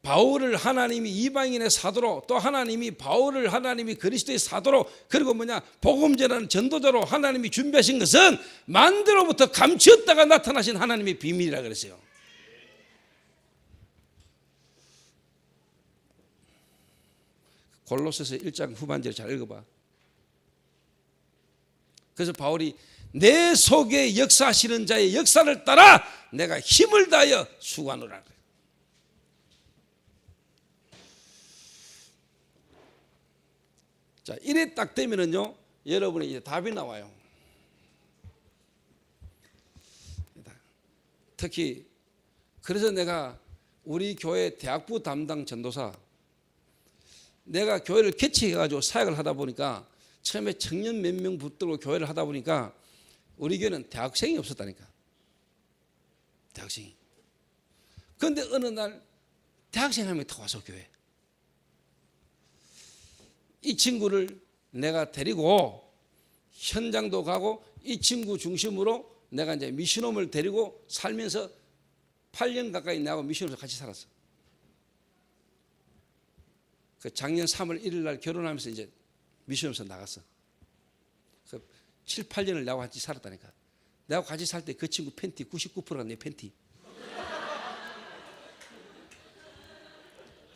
바울을 하나님이 이방인의 사도로, 또 하나님이 바울을 하나님이 그리스도의 사도로, 그리고 복음 전하는 전도자로 하나님이 준비하신 것은 만대로부터 감추었다가 나타나신 하나님의 비밀이라 그랬어요. 골로새서 1장 후반절 잘 읽어봐. 그래서 바울이 내 속에 역사하시는 자의 역사를 따라 내가 힘을 다하여 수고하노라. 자, 이래 딱 되면은요, 여러분이 이제 답이 나와요. 특히 그래서 내가 우리 교회 대학부 담당 전도사, 내가 교회를 개척해가지고 사역을 하다 보니까 처음에 청년 몇 명 붙들고 교회를 하다 보니까 우리 교회는 대학생이 없었다니까. 대학생이. 그런데 어느 날 대학생 한 명이 더 와서 교회. 이 친구를 내가 데리고 현장도 가고 이 친구 중심으로 내가 이제 미션홈을 데리고 살면서 8년 가까이 나하고 미션홈에서 같이 살았어. 그 작년 3월 1일 날 결혼하면서 이제 미션홈에서 나갔어. 그 7, 8년을 나하고 같이 살았다니까. 나하고 같이 살 때 그 친구 팬티 99%가 내 팬티.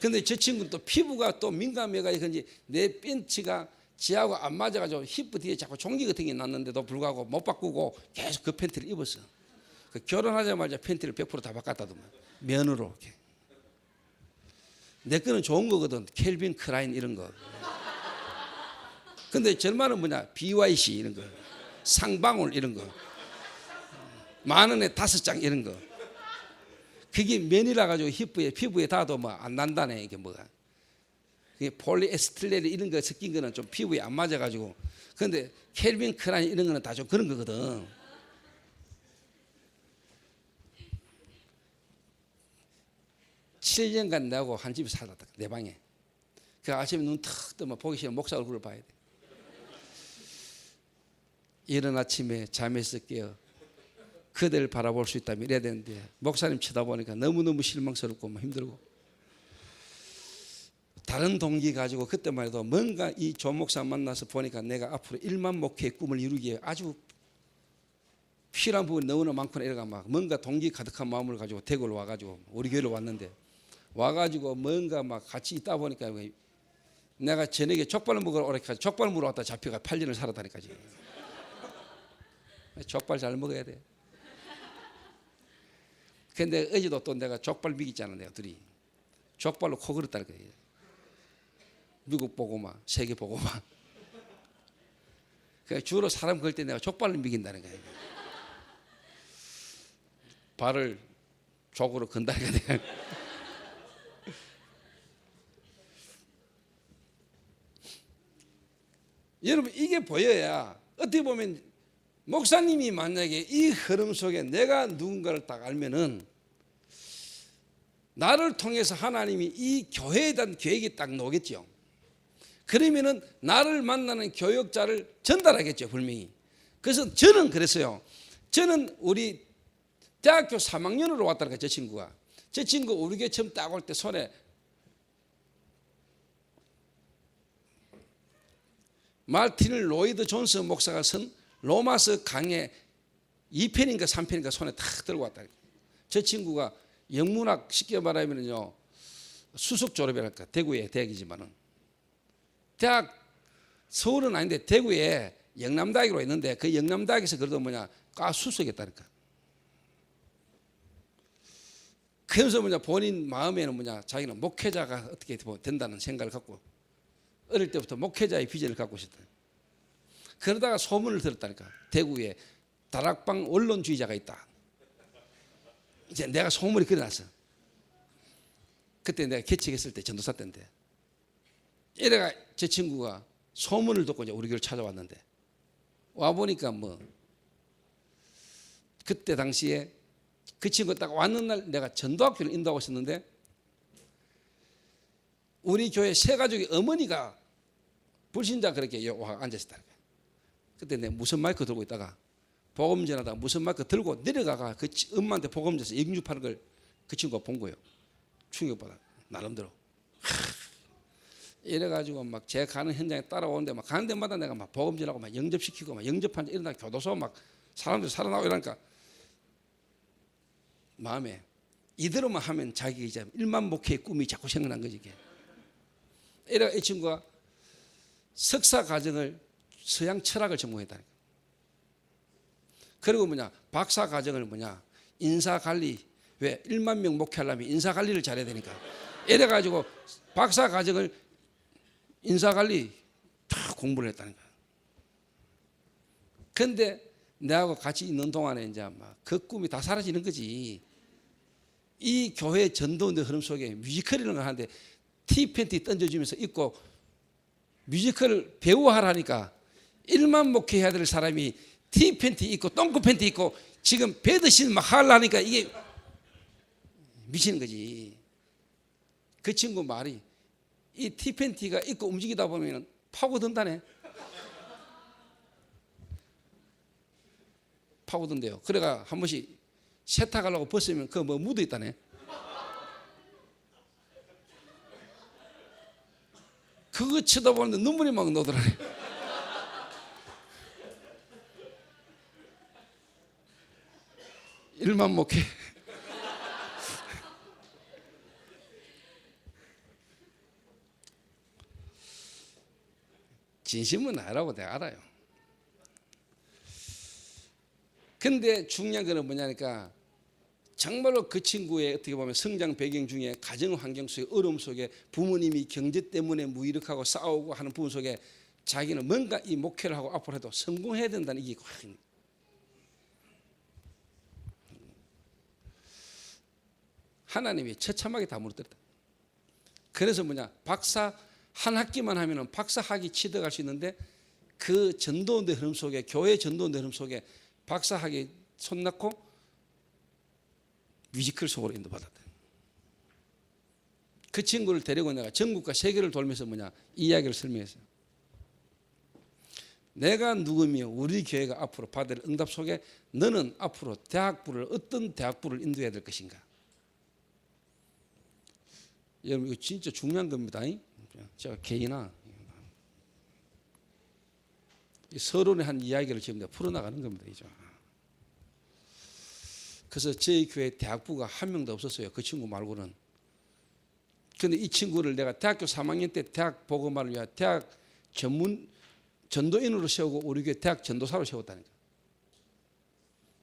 근데 저 친구는 또 피부가 또 민감해가지고 그런지 내 팬티가 지하고 안 맞아가지고 힙 뒤에 자꾸 종기 같은 게 났는데도 불구하고 못 바꾸고 계속 그 팬티를 입었어. 그 결혼하자마자 팬티를 100% 다 바꿨다더만. 면으로 이렇게. 내 거는 좋은 거거든. 켈빈 클라인 이런 거. 근데 절반은 BYC 이런 거, 상방울 이런 거, 10,000원에 5장 이런 거. 그게 면이라 가지고 피부에 닿아도 안 난다네. 이게 뭐가. 그게 폴리에스틸렌 이런 거 섞인 거는 좀 피부에 안 맞아 가지고. 그런데 켈빈 클라인 이런 거는 다 좀 그런 거거든. (7년간) 나하고 한 집에 살았다. 내 방에. 그 아침에 눈 탁 뜨면 보기 싫으면 목사 얼굴을 봐야 돼. 이른 아침에 잠에서 깨어 그대를 바라볼 수 있다면 이래야 되는데 목사님 쳐다보니까 너무너무 실망스럽고 힘들고, 다른 동기 가지고 그때만 해도 뭔가 이 조 목사 만나서 보니까 내가 앞으로 1만 목회의 꿈을 이루기에 아주 필요한 부분이 너무나 많구나 이래가 막 뭔가 동기 가득한 마음을 가지고 대구를 와가지고 우리 교회로 왔는데, 와가지고 뭔가 막 같이 있다 보니까 내가 저녁에 족발을 먹으러 오래까지 족발 먹으러 왔다 잡혀가 8년을 살았다니까. 족발 잘 먹어야 돼. 근데 어제도 또 내가 족발 먹이잖아. 내가 둘이 족발로 코 걸었다는 거예요. 미국 보고만 세계 보고만. 그러니까 주로 사람 걸 때 내가 족발을 먹인다는 거예요. 발을 족으로 건다니까 내가. 여러분 이게 보여야 어떻게 보면 목사님이 만약에 이 흐름 속에 내가 누군가를 딱 알면은 나를 통해서 하나님이 이 교회에 대한 계획이 딱 나오겠죠. 그러면은 나를 만나는 교역자를 전달하겠죠, 분명히. 그래서 저는 그랬어요. 저는 우리 대학교 3학년으로 왔다니까. 저 친구가. 저 친구 우리 교회 처음 딱 올 때 손에 마틴 로이드 존스 목사가 쓴 로마서 강의 2편인가 3편인가 손에 탁 들고 왔다. 저 친구가 영문학 쉽게 말하면요 수석 졸업이랄까. 대구의 대학이지만은 대학 서울은 아닌데 대구에 영남대학으로 있는데 그 영남대학에서 그래도 과 수석이었다니까. 그래서 본인 마음에는 자기는 목회자가 어떻게 된다는 생각을 갖고 어릴 때부터 목회자의 비전을 갖고 있었다. 그러다가 소문을 들었다니까. 대구에 다락방 원론주의자가 있다. 이제 내가 소문이 그려놨어. 그때 내가 개척했을 때 전도사 때인데, 이래가 제 친구가 소문을 듣고 이제 우리 교회를 찾아왔는데, 와 보니까 그때 당시에 그 친구 딱 왔는 날 내가 전도학교를 인도하고 있었는데, 우리 교회 세 가족의 어머니가 불신자 그렇게 와 앉아있었다. 그때 내가 무슨 마이크 들고 있다가 복음 전하다가 무슨 마이크 들고 내려가가 그 엄마한테 복음 전해서 영주파는 걸 그 친구가 본 거예요. 충격받아. 나름대로. 이래가지고 막 제 가는 현장에 따라오는데 막 가는 데마다 내가 막 복음전하고 막 영접시키고 막 영접한 이런 교도소 막 사람들 살아나고 이러니까 마음에 이대로만 하면 자기 이제 1만 목회의 꿈이 자꾸 생각난 거지 이게. 이래 이 친구가 석사 과정을 서양 철학을 전공했다니까. 그리고 박사 과정을 인사 관리. 왜 1만 명 목회하려면 인사 관리를 잘해야 되니까. 이래 가지고 박사 과정을 인사 관리 다 공부를 했다는 거야. 근데 내하고 같이 있는 동안에 이제 막 그 꿈이 다 사라지는 거지. 이 교회 전도운동 흐름 속에 뮤지컬이라는 걸 하는데 티팬티 던져주면서 입고 뮤지컬 배우하라니까 1만 목회해야 될 사람이 티팬티 입고 똥꼬 팬티 입고 지금 배드신 막 하려니까 이게 미치는 거지. 그 친구 말이 이 티팬티가 입고 움직이다 보면 파고든다네. 파고든대요. 그래가 한 번씩 세탁하려고 벗으면 그거 뭐 묻어 있다네. 그거 쳐다보는데 눈물이 막 나더라네. 일만 목회. 진심은 아니라고 내가 알아요. 근데 중요한 거는 뭐냐니까 정말로 그 친구의 어떻게 보면 성장 배경 중에 가정 환경 속에 어려움 속에 부모님이 경제 때문에 무기력하고 싸우고 하는 부분 속에 자기는 뭔가 이 목회를 하고 앞으로 해도 성공해야 된다는 이게 하나님이 처참하게 다 무너뜨렸다. 그래서 박사 한 학기만 하면은 박사 학위 취득할 수 있는데 그 전도운동 흐름 속에 교회 전도운동 흐름 속에 박사 학위 손놓고 뮤지컬 속으로 인도받았다. 그 친구를 데리고 내가 전국과 세계를 돌면서 이 이야기를 설명했어요. 내가 누구며 우리 교회가 앞으로 받을 응답 속에 너는 앞으로 대학부를 어떤 대학부를 인도해야 될 것인가. 여러분 이거 진짜 중요한 겁니다. 제가 개인아 서론의 한 이야기를 지금 내가 풀어나가는 겁니다. 그래서 저희 교회 대학부가 한 명도 없었어요. 그 친구 말고는. 그런데 이 친구를 내가 대학교 3학년 때 대학 복음화를 위해 대학 전문 전도인으로 세우고 우리 교회 대학 전도사로 세웠다니까.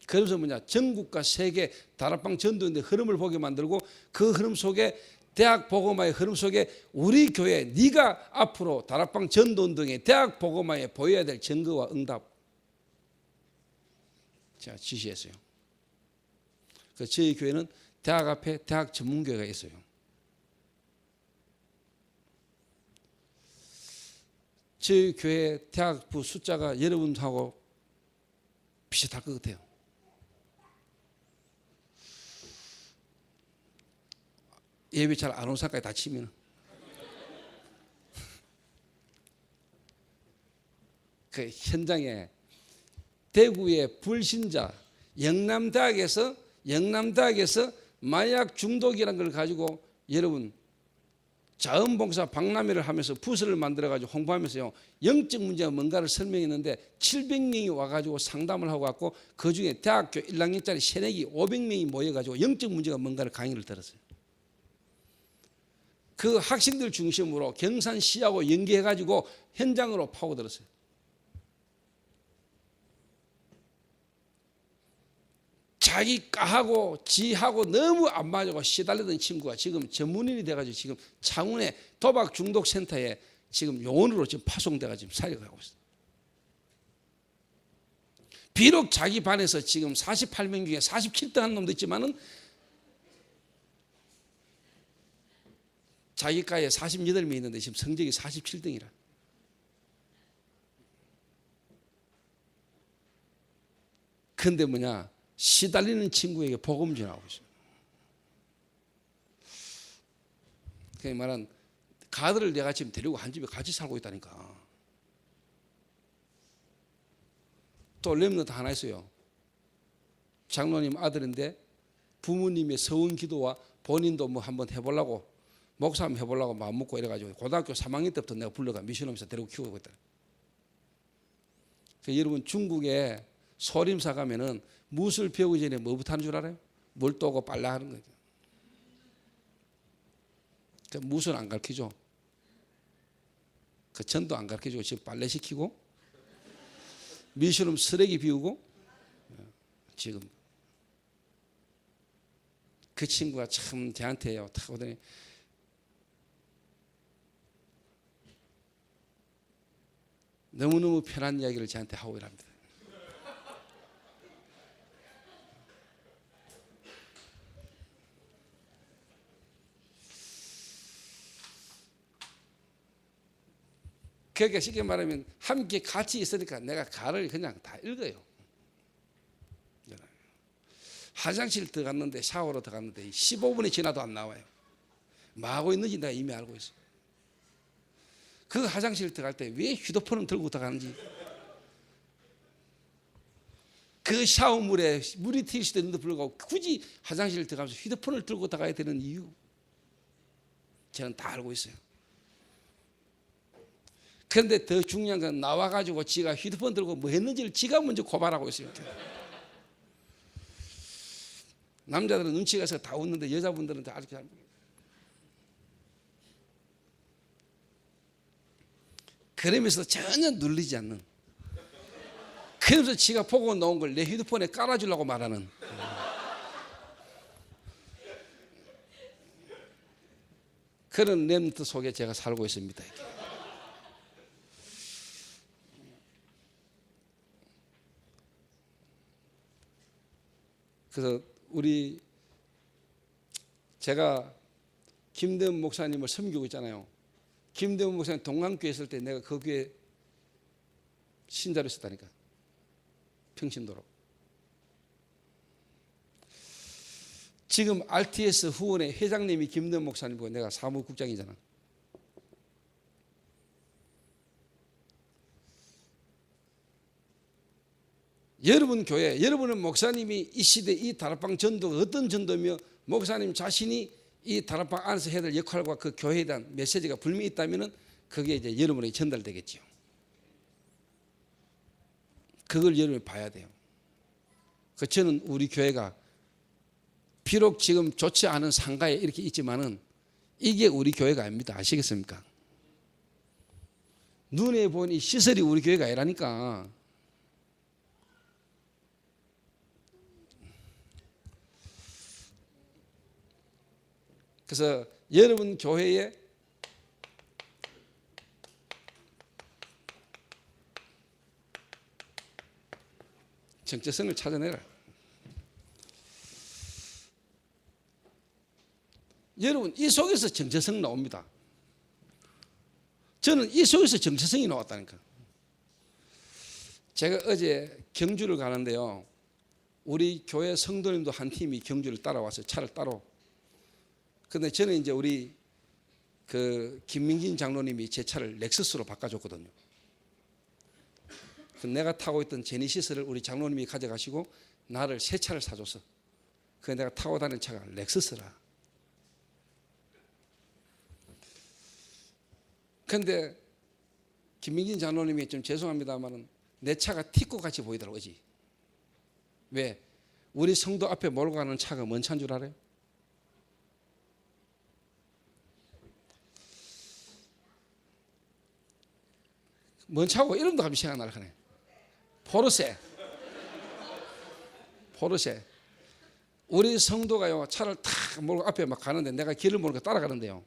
그러면서 전국과 세계 다락방 전도인의 흐름을 보게 만들고 그 흐름 속에 대학 복음화의 흐름 속에 우리 교회 네가 앞으로 다락방 전도운동의 대학 복음화에 보여야 될 증거와 응답 제가 지시했어요. 그래서 저희 교회는 대학 앞에 대학 전문교회가 있어요. 저희 교회 대학부 숫자가 여러분하고 비슷할 것 같아요. 예배 잘 안 온 사람까지 다 치면 그 현장에 대구의 불신자 영남대학에서 마약 중독이라는 걸 가지고 여러분 자원봉사 박람회를 하면서 부서를 만들어가지고 홍보하면서요 영적 문제가 뭔가를 설명했는데 700명이 와가지고 상담을 하고 왔고 그 중에 대학교 1학년짜리 새내기 500명이 모여가지고 영적 문제가 뭔가를 강의를 들었어요. 그 학생들 중심으로 경산시하고 연계해가지고 현장으로 파고들었어요. 자기 까하고 지하고 너무 안 맞아고 시달리던 친구가 지금 전문인이 돼가지고 지금 창원의 도박 중독 센터에 지금 요원으로 지금 파송돼가지고 지금 살려가고 있어요. 비록 자기 반에서 지금 48명 중에 47등 한 놈도 있지만은 자기 과에 48명 있는데 지금 성적이 47등이라. 근데 시달리는 친구에게 복음 전하고 있어요. 그 말한 가들을 내가 지금 데리고 한 집에 같이 살고 있다니까. 또 렘넌트 하나 있어요. 장로님 아들인데 부모님의 서원 기도와 본인도 한번 해보려고 목사 한번 해보려고 마음 먹고 이래가지고 고등학교 3학년 때부터 내가 불러가 미션홈에서 데리고 키우고 있다. 여러분 중국에 소림사 가면은 무술 배우기 전에 뭐부터 하는 줄 알아요? 물 떠고 빨라 하는 거죠. 그 무술 안 가르치죠. 그 전도 안 가르쳐주고 지금 빨래 시키고 미술은 쓰레기 비우고 지금 그 친구가 참 저한테요 탁 오더니 너무너무 편한 이야기를 저한테 하고 이랍니다. 그러니까 쉽게 말하면 함께 같이 있으니까 내가 가를 그냥 다 읽어요. 화장실 들어갔는데 샤워로 들어갔는데 15분이 지나도 안 나와요. 뭐 하고 있는지 내가 이미 알고 있어요. 그 화장실 들어갈 때 왜 휴대폰을 들고 들어가는지, 그 샤워물에 물이 튈 수도 있는데 불구하고 굳이 화장실 들어가면서 휴대폰을 들고 들어가야 되는 이유, 저는 다 알고 있어요. 그런데 더 중요한 건 나와가지고 지가 휴대폰 들고 뭐 했는지를 지가 먼저 고발하고 있어요. 남자들은 눈치가 있어서 다 웃는데 여자분들은 다 아직 잘 모르겠어요. 그러면서 전혀 눌리지 않는, 그러면서 지가 보고 놓은 걸 내 휴대폰에 깔아주려고 말하는, 그런 렘넌트 속에 제가 살고 있습니다. 그래서 제가 김대훈 목사님을 섬기고 있잖아요. 김대훈 목사님 동강교회 있을 때 내가 그 교회 신자로 있었다니까. 평신도로. 지금 RTS 후원의 회장님이 김대훈 목사님이고 내가 사무국장이잖아. 여러분 교회, 여러분은 목사님이 이 시대 이 다락방 전도가 어떤 전도며 목사님 자신이 이 다락방 안에서 해야 될 역할과 그 교회에 대한 메시지가 분명히 있다면 그게 이제 여러분에게 전달되겠죠. 그걸 여러분이 봐야 돼요. 저는 우리 교회가 비록 지금 좋지 않은 상가에 이렇게 있지만은 이게 우리 교회가 아닙니다. 아시겠습니까? 눈에 보니 시설이 우리 교회가 아니라니까. 그래서 여러분 교회에 정체성을 찾아내라. 여러분 이 속에서 정체성 나옵니다. 저는 이 속에서 정체성이 나왔다니까. 제가 어제 경주를 가는데요. 우리 교회 성도님도 한 팀이 경주를 따라왔어요. 차를 따로. 근데 저는 이제 우리 그 김민긴 장로님이 제 차를 렉서스로 바꿔줬거든요. 내가 타고 있던 제니시스를 우리 장로님이 가져가시고 나를 새 차를 사줬어. 그 내가 타고 다니는 차가 렉서스라. 근데 김민긴 장로님이 좀 죄송합니다만은 내 차가 티코 같이 보이더라고요. 왜? 우리 성도 앞에 몰고 가는 차가 뭔 차인 줄 알아요? 뭔 차고 이름도 갑자기 생각나라 그래. 포르쉐. 우리 성도가요 차를 탁 몰고 앞에 막 가는데 내가 길을 모르고 따라가는데요.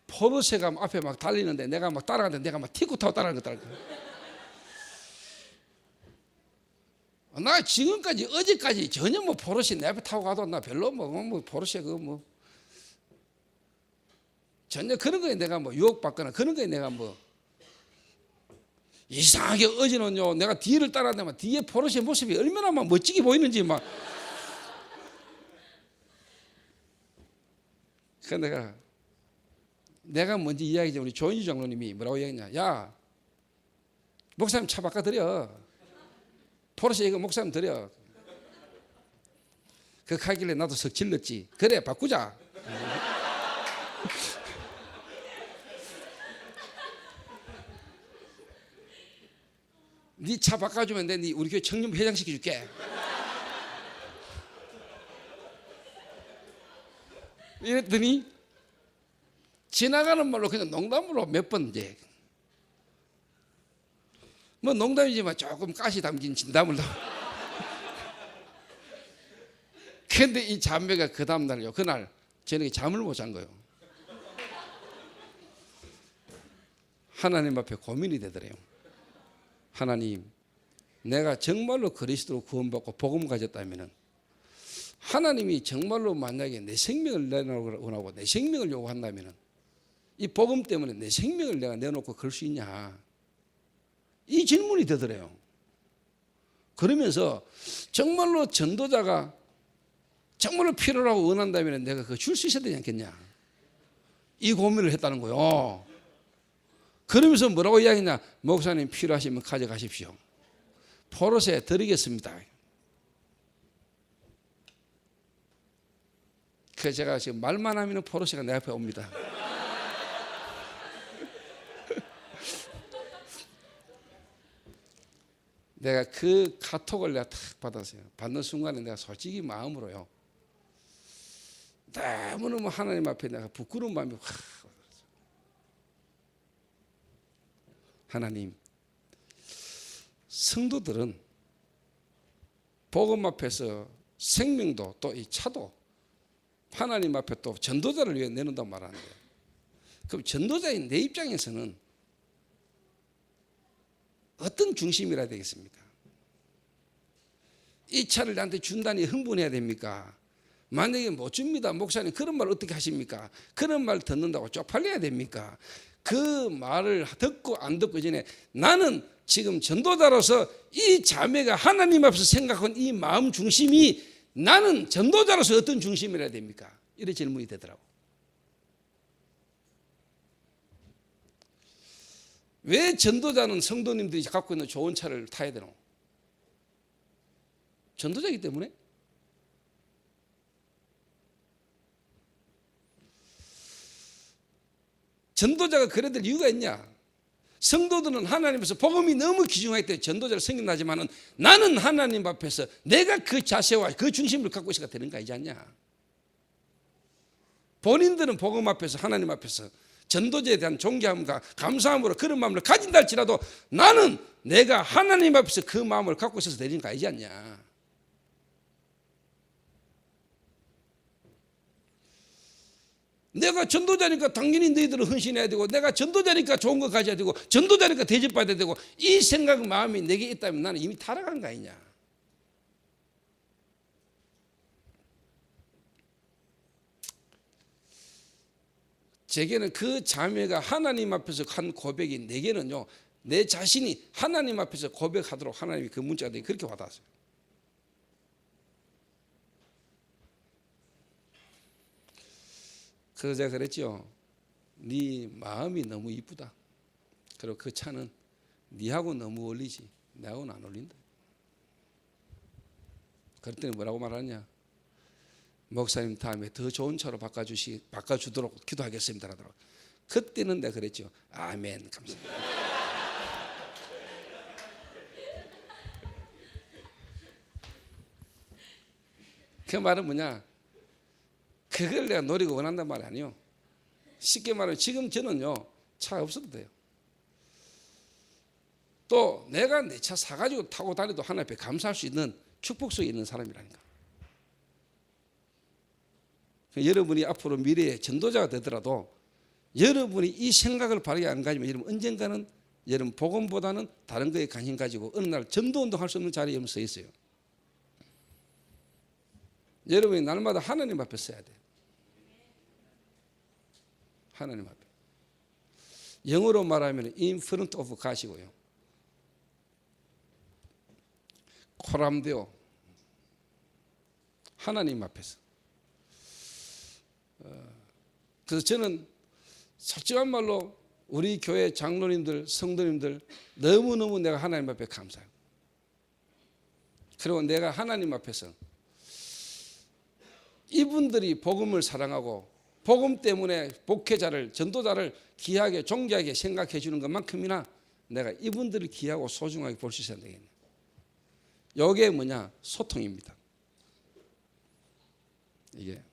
포르쉐가 앞에 막 달리는데 내가 막 따라가는데 내가 막 티코 타고 따라가는 거더라고. 나 지금까지 어제까지 전혀 뭐 포르쉐 내 앞에 타고 가도 나 별로 뭐 포르쉐 뭐 전혀 그런 거에 내가 뭐 유혹받거나 그런 거에 내가 뭐 이상하게 어제는요 내가 뒤를 따라다니면 뒤에 포르쉐 모습이 얼마나 막 멋지게 보이는지 막. 그래서 내가 먼저 이야기했지. 우리 조인주 장로님이 뭐라고 이야기했냐. 야 목사님 차 바꿔드려. 포르쉐 이거 목사님 드려. 그 가길래 나도 석 질렀지. 그래 바꾸자. 네 차 바꿔주면 돼. 네 우리 교회 청년부 회장 시켜줄게. 이랬더니 지나가는 말로 그냥 농담으로 몇 번 이제 뭐 농담이지만 조금 가시 담긴 진담을 근데 이 자매가 그 다음날요, 그날 저녁에 잠을 못 잔 거예요. 하나님 앞에 고민이 되더래요. 하나님, 내가 정말로 그리스도로 구원받고 복음 가졌다면 하나님이 정말로 만약에 내 생명을 내놓으라고 내 생명을 요구한다면 이 복음 때문에 내 생명을 내가 내놓고 그럴 수 있냐, 이 질문이 되더래요. 그러면서 정말로 전도자가 정말로 필요라고 원한다면 내가 그거 줄 수 있어야 되지 않겠냐, 이 고민을 했다는 거예요. 그러면서 뭐라고 이야기했냐, 목사님 필요하시면 가져가십시오. 포로세 드리겠습니다. 그래서 제가 지금 말만 하면 포로세가 내 앞에 옵니다. 내가 그 카톡을 내가 탁 받았어요. 받는 순간에 내가 솔직히 마음으로요, 너무너무 하나님 앞에 내가 부끄러운 마음이 확 와서, 하나님, 성도들은 복음 앞에서 생명도 또 이 차도 하나님 앞에 또 전도자를 위해 내놓는다고 말하는데, 그럼 전도자인 내 입장에서는 어떤 중심이라 되겠습니까? 이 차를 나한테 준다니 흥분해야 됩니까? 만약에 못 줍니다, 목사님 그런 말 어떻게 하십니까? 그런 말 듣는다고 쪽팔려야 됩니까? 그 말을 듣고 안 듣고 전에 나는 지금 전도자로서 이 자매가 하나님 앞에서 생각한 이 마음 중심이 나는 전도자로서 어떤 중심이라 됩니까? 이런 질문이 되더라고. 왜 전도자는 성도님들이 갖고 있는 좋은 차를 타야 되노? 전도자이기 때문에? 전도자가 그래야 될 이유가 있냐? 성도들은 하나님께서 복음이 너무 귀중하기 때문에 전도자를 생각나지만은 나는 하나님 앞에서 내가 그 자세와 그 중심을 갖고 있어야 되는 거 아니지 않냐? 본인들은 복음 앞에서 하나님 앞에서 전도자에 대한 존경함과 감사함으로 그런 마음을 가진다 할지라도 나는 내가 하나님 앞에서 그 마음을 갖고 있어서 되는 거 아니지 않냐? 내가 전도자니까 당연히 너희들은 헌신해야 되고, 내가 전도자니까 좋은 거 가져야 되고, 전도자니까 대접받아야 되고, 이 생각 마음이 내게 있다면 나는 이미 타락한 거 아니냐? 제게는 그 자매가 하나님 앞에서 한 고백이 내게는요, 내 자신이 하나님 앞에서 고백하도록 하나님이 그 문자가 되게 그렇게 와닿았어요. 그래서 제가 그랬죠. 네 마음이 너무 이쁘다. 그리고 그 차는 네하고 너무 어울리지 나하고는 안 어울린다. 그랬더니 뭐라고 말하냐, 목사님 다음에 더 좋은 차로 바꿔주도록 기도하겠습니다 하더라고요. 그때는 내가 그랬죠. 아멘, 감사합니다. 그 말은 뭐냐, 그걸 내가 노리고 원한단 말이 아니에요. 쉽게 말하면 지금 저는요, 차가 없어도 돼요. 또 내가 내 차 사가지고 타고 다니도 하나님 앞에 감사할 수 있는 축복 속에 있는 사람이라니까. 여러분이 앞으로 미래에 전도자가 되더라도 여러분이 이 생각을 바르게 안 가지면 여러분 언젠가는 여러분 복음보다는 다른 거에 관심 가지고 어느 날 전도운동 할 수 없는 자리에 서 있어요. 여러분이 날마다 하나님 앞에 서야 돼요. 하나님 앞에. 영어로 말하면 in front of God이고요. 코람데오. 하나님 앞에서. 그래서 저는 솔직한 말로 우리 교회 장로님들, 성도님들 너무너무 내가 하나님 앞에 감사해요. 그리고 내가 하나님 앞에서 이분들이 복음을 사랑하고 복음 때문에 목회자를, 전도자를 귀하게 존귀하게 생각해 주는 것만큼이나 내가 이분들을 귀하고 소중하게 볼 수 있어야 되겠네. 이게 뭐냐? 소통입니다. 이게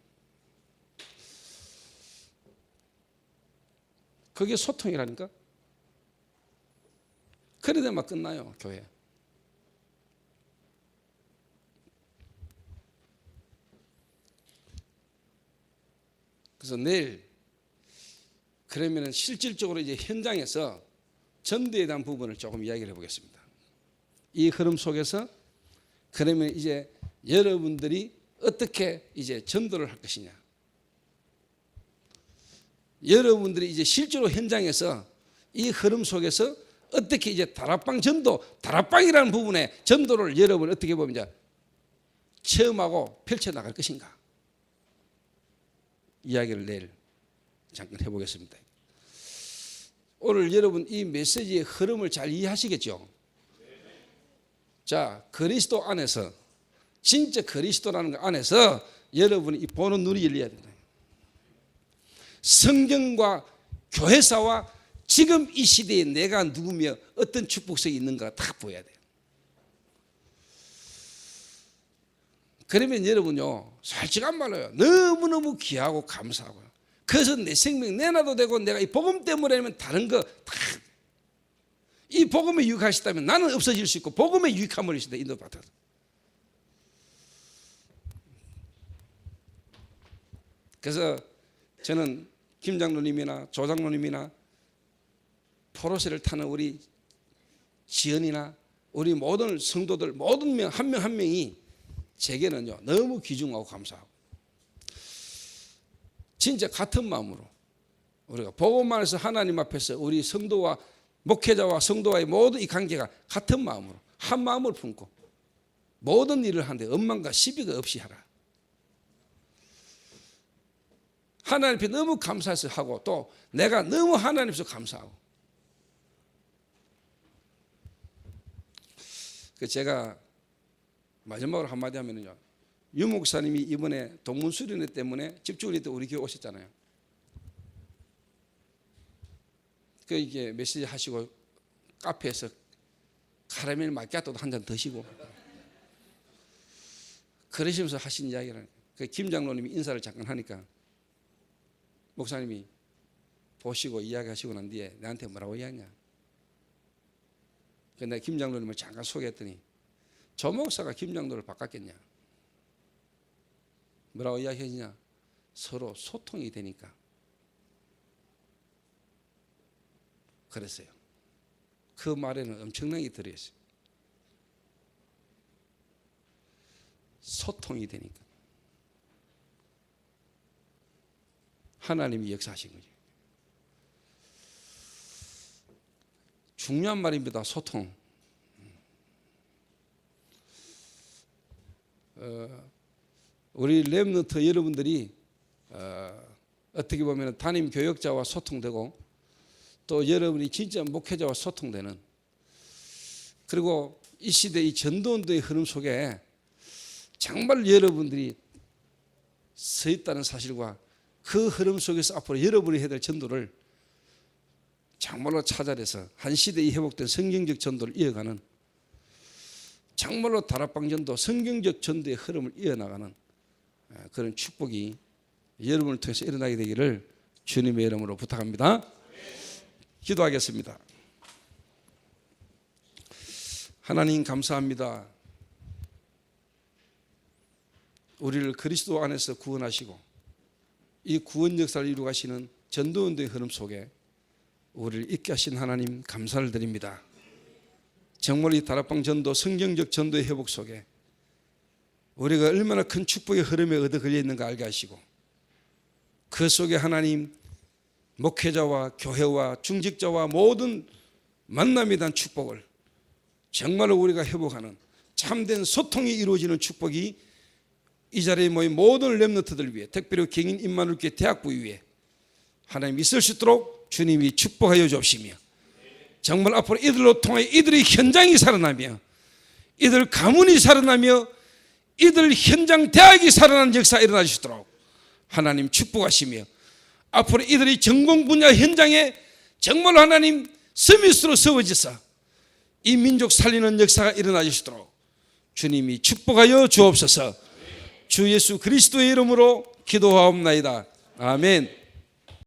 그게 소통이라니까. 그래 되면 끝나요, 교회. 그래서 내일 그러면은 실질적으로 이제 현장에서 전도에 대한 부분을 조금 이야기를 해보겠습니다. 이 흐름 속에서 그러면 이제 여러분들이 어떻게 이제 전도를 할 것이냐. 여러분들이 이제 실제로 현장에서 이 흐름 속에서 어떻게 이제 다락방 전도, 다락방이라는 부분에 전도를 여러분 어떻게 보면 이제 체험하고 펼쳐나갈 것인가. 이야기를 내일 잠깐 해보겠습니다. 오늘 여러분 이 메시지의 흐름을 잘 이해하시겠죠? 자, 그리스도 안에서 진짜 그리스도라는 것 안에서 여러분이 보는 눈이 열려야 된다. 성경과 교회사와 지금 이 시대에 내가 누구며 어떤 축복성이 있는가 다 보여야 돼요. 그러면 여러분요, 솔직한 말로요, 너무너무 귀하고 감사하고요. 그래서 내 생명 내놔도 되고 내가 이 복음 때문에 다른 거 다 이 복음에 유익하시다면 나는 없어질 수 있고 복음에 유익함을 있다 인도받아서. 그래서 저는 김 장로님이나 조 장로님이나 포로세를 타는 우리 지연이나 우리 모든 성도들 모든 명 한 명 한 명이 제게는요 너무 귀중하고 감사하고 진짜 같은 마음으로 우리가 복음만에서 하나님 앞에서 우리 성도와 목회자와 성도와의 모든 이 관계가 같은 마음으로 한 마음을 품고 모든 일을 하는데 엄망과 시비가 없이 하라. 하나님 앞에 너무 감사해서 하고 또 내가 너무 하나님 앞에서 감사하고. 제가 마지막으로 한마디 하면요, 유 목사님이 이번에 동문 수련회 때문에 집주일이 때 우리 교회 오셨잖아요. 이게 메시지 하시고 카페에서 카라멜 마키아토도 한 잔 드시고 그러시면서 하신 이야기를 김 장로님이 인사를 잠깐 하니까 목사님이 보시고 이야기하시고 난 뒤에 나한테 뭐라고 이야기하냐. 내가 김 장로님을 잠깐 소개했더니 저 목사가 김 장로를 바꿨겠냐. 뭐라고 이야기했냐. 서로 소통이 되니까. 그랬어요. 그 말에는 엄청나게 들어있어요. 소통이 되니까. 하나님이 역사하신 거죠. 중요한 말입니다. 소통. 우리 렘넌트 여러분들이 어떻게 보면 담임 교역자와 소통되고 또 여러분이 진짜 목회자와 소통되는, 그리고 이 시대 이 전도운동의 흐름 속에 정말 여러분들이 서 있다는 사실과 그 흐름 속에서 앞으로 여러분이 해야 될 전도를 정말로 찾아내서 한 시대에 회복된 성경적 전도를 이어가는, 정말로 다락방 전도, 성경적 전도의 흐름을 이어나가는 그런 축복이 여러분을 통해서 일어나게 되기를 주님의 이름으로 부탁합니다. 기도하겠습니다. 하나님 감사합니다. 우리를 그리스도 안에서 구원하시고 이 구원 역사를 이루가시는 전도운동의 흐름 속에 우리를 있게 하신 하나님 감사를 드립니다. 정말 이 다락방 전도, 성경적 전도의 회복 속에 우리가 얼마나 큰 축복의 흐름에 얻어 걸려 있는가 알게 하시고 그 속에 하나님 목회자와 교회와 중직자와 모든 만남에 대한 축복을 정말로 우리가 회복하는 참된 소통이 이루어지는 축복이 이 자리에 모인 모든 렘넌트들 위해, 특별히 경인 임마누엘교회 대학부 위에 하나님 있을 수 있도록 주님이 축복하여 주옵시며, 정말 앞으로 이들로 통해 이들의 현장이 살아나며 이들 가문이 살아나며 이들 현장 대학이 살아나는 역사가 일어날 수 있도록 하나님 축복하시며, 앞으로 이들이 전공 분야 현장에 정말 하나님 서밋으로 세워져서 이 민족 살리는 역사가 일어나 주시도록 주님이 축복하여 주옵소서. 주 예수 그리스도의 이름으로 기도하옵나이다. 아멘.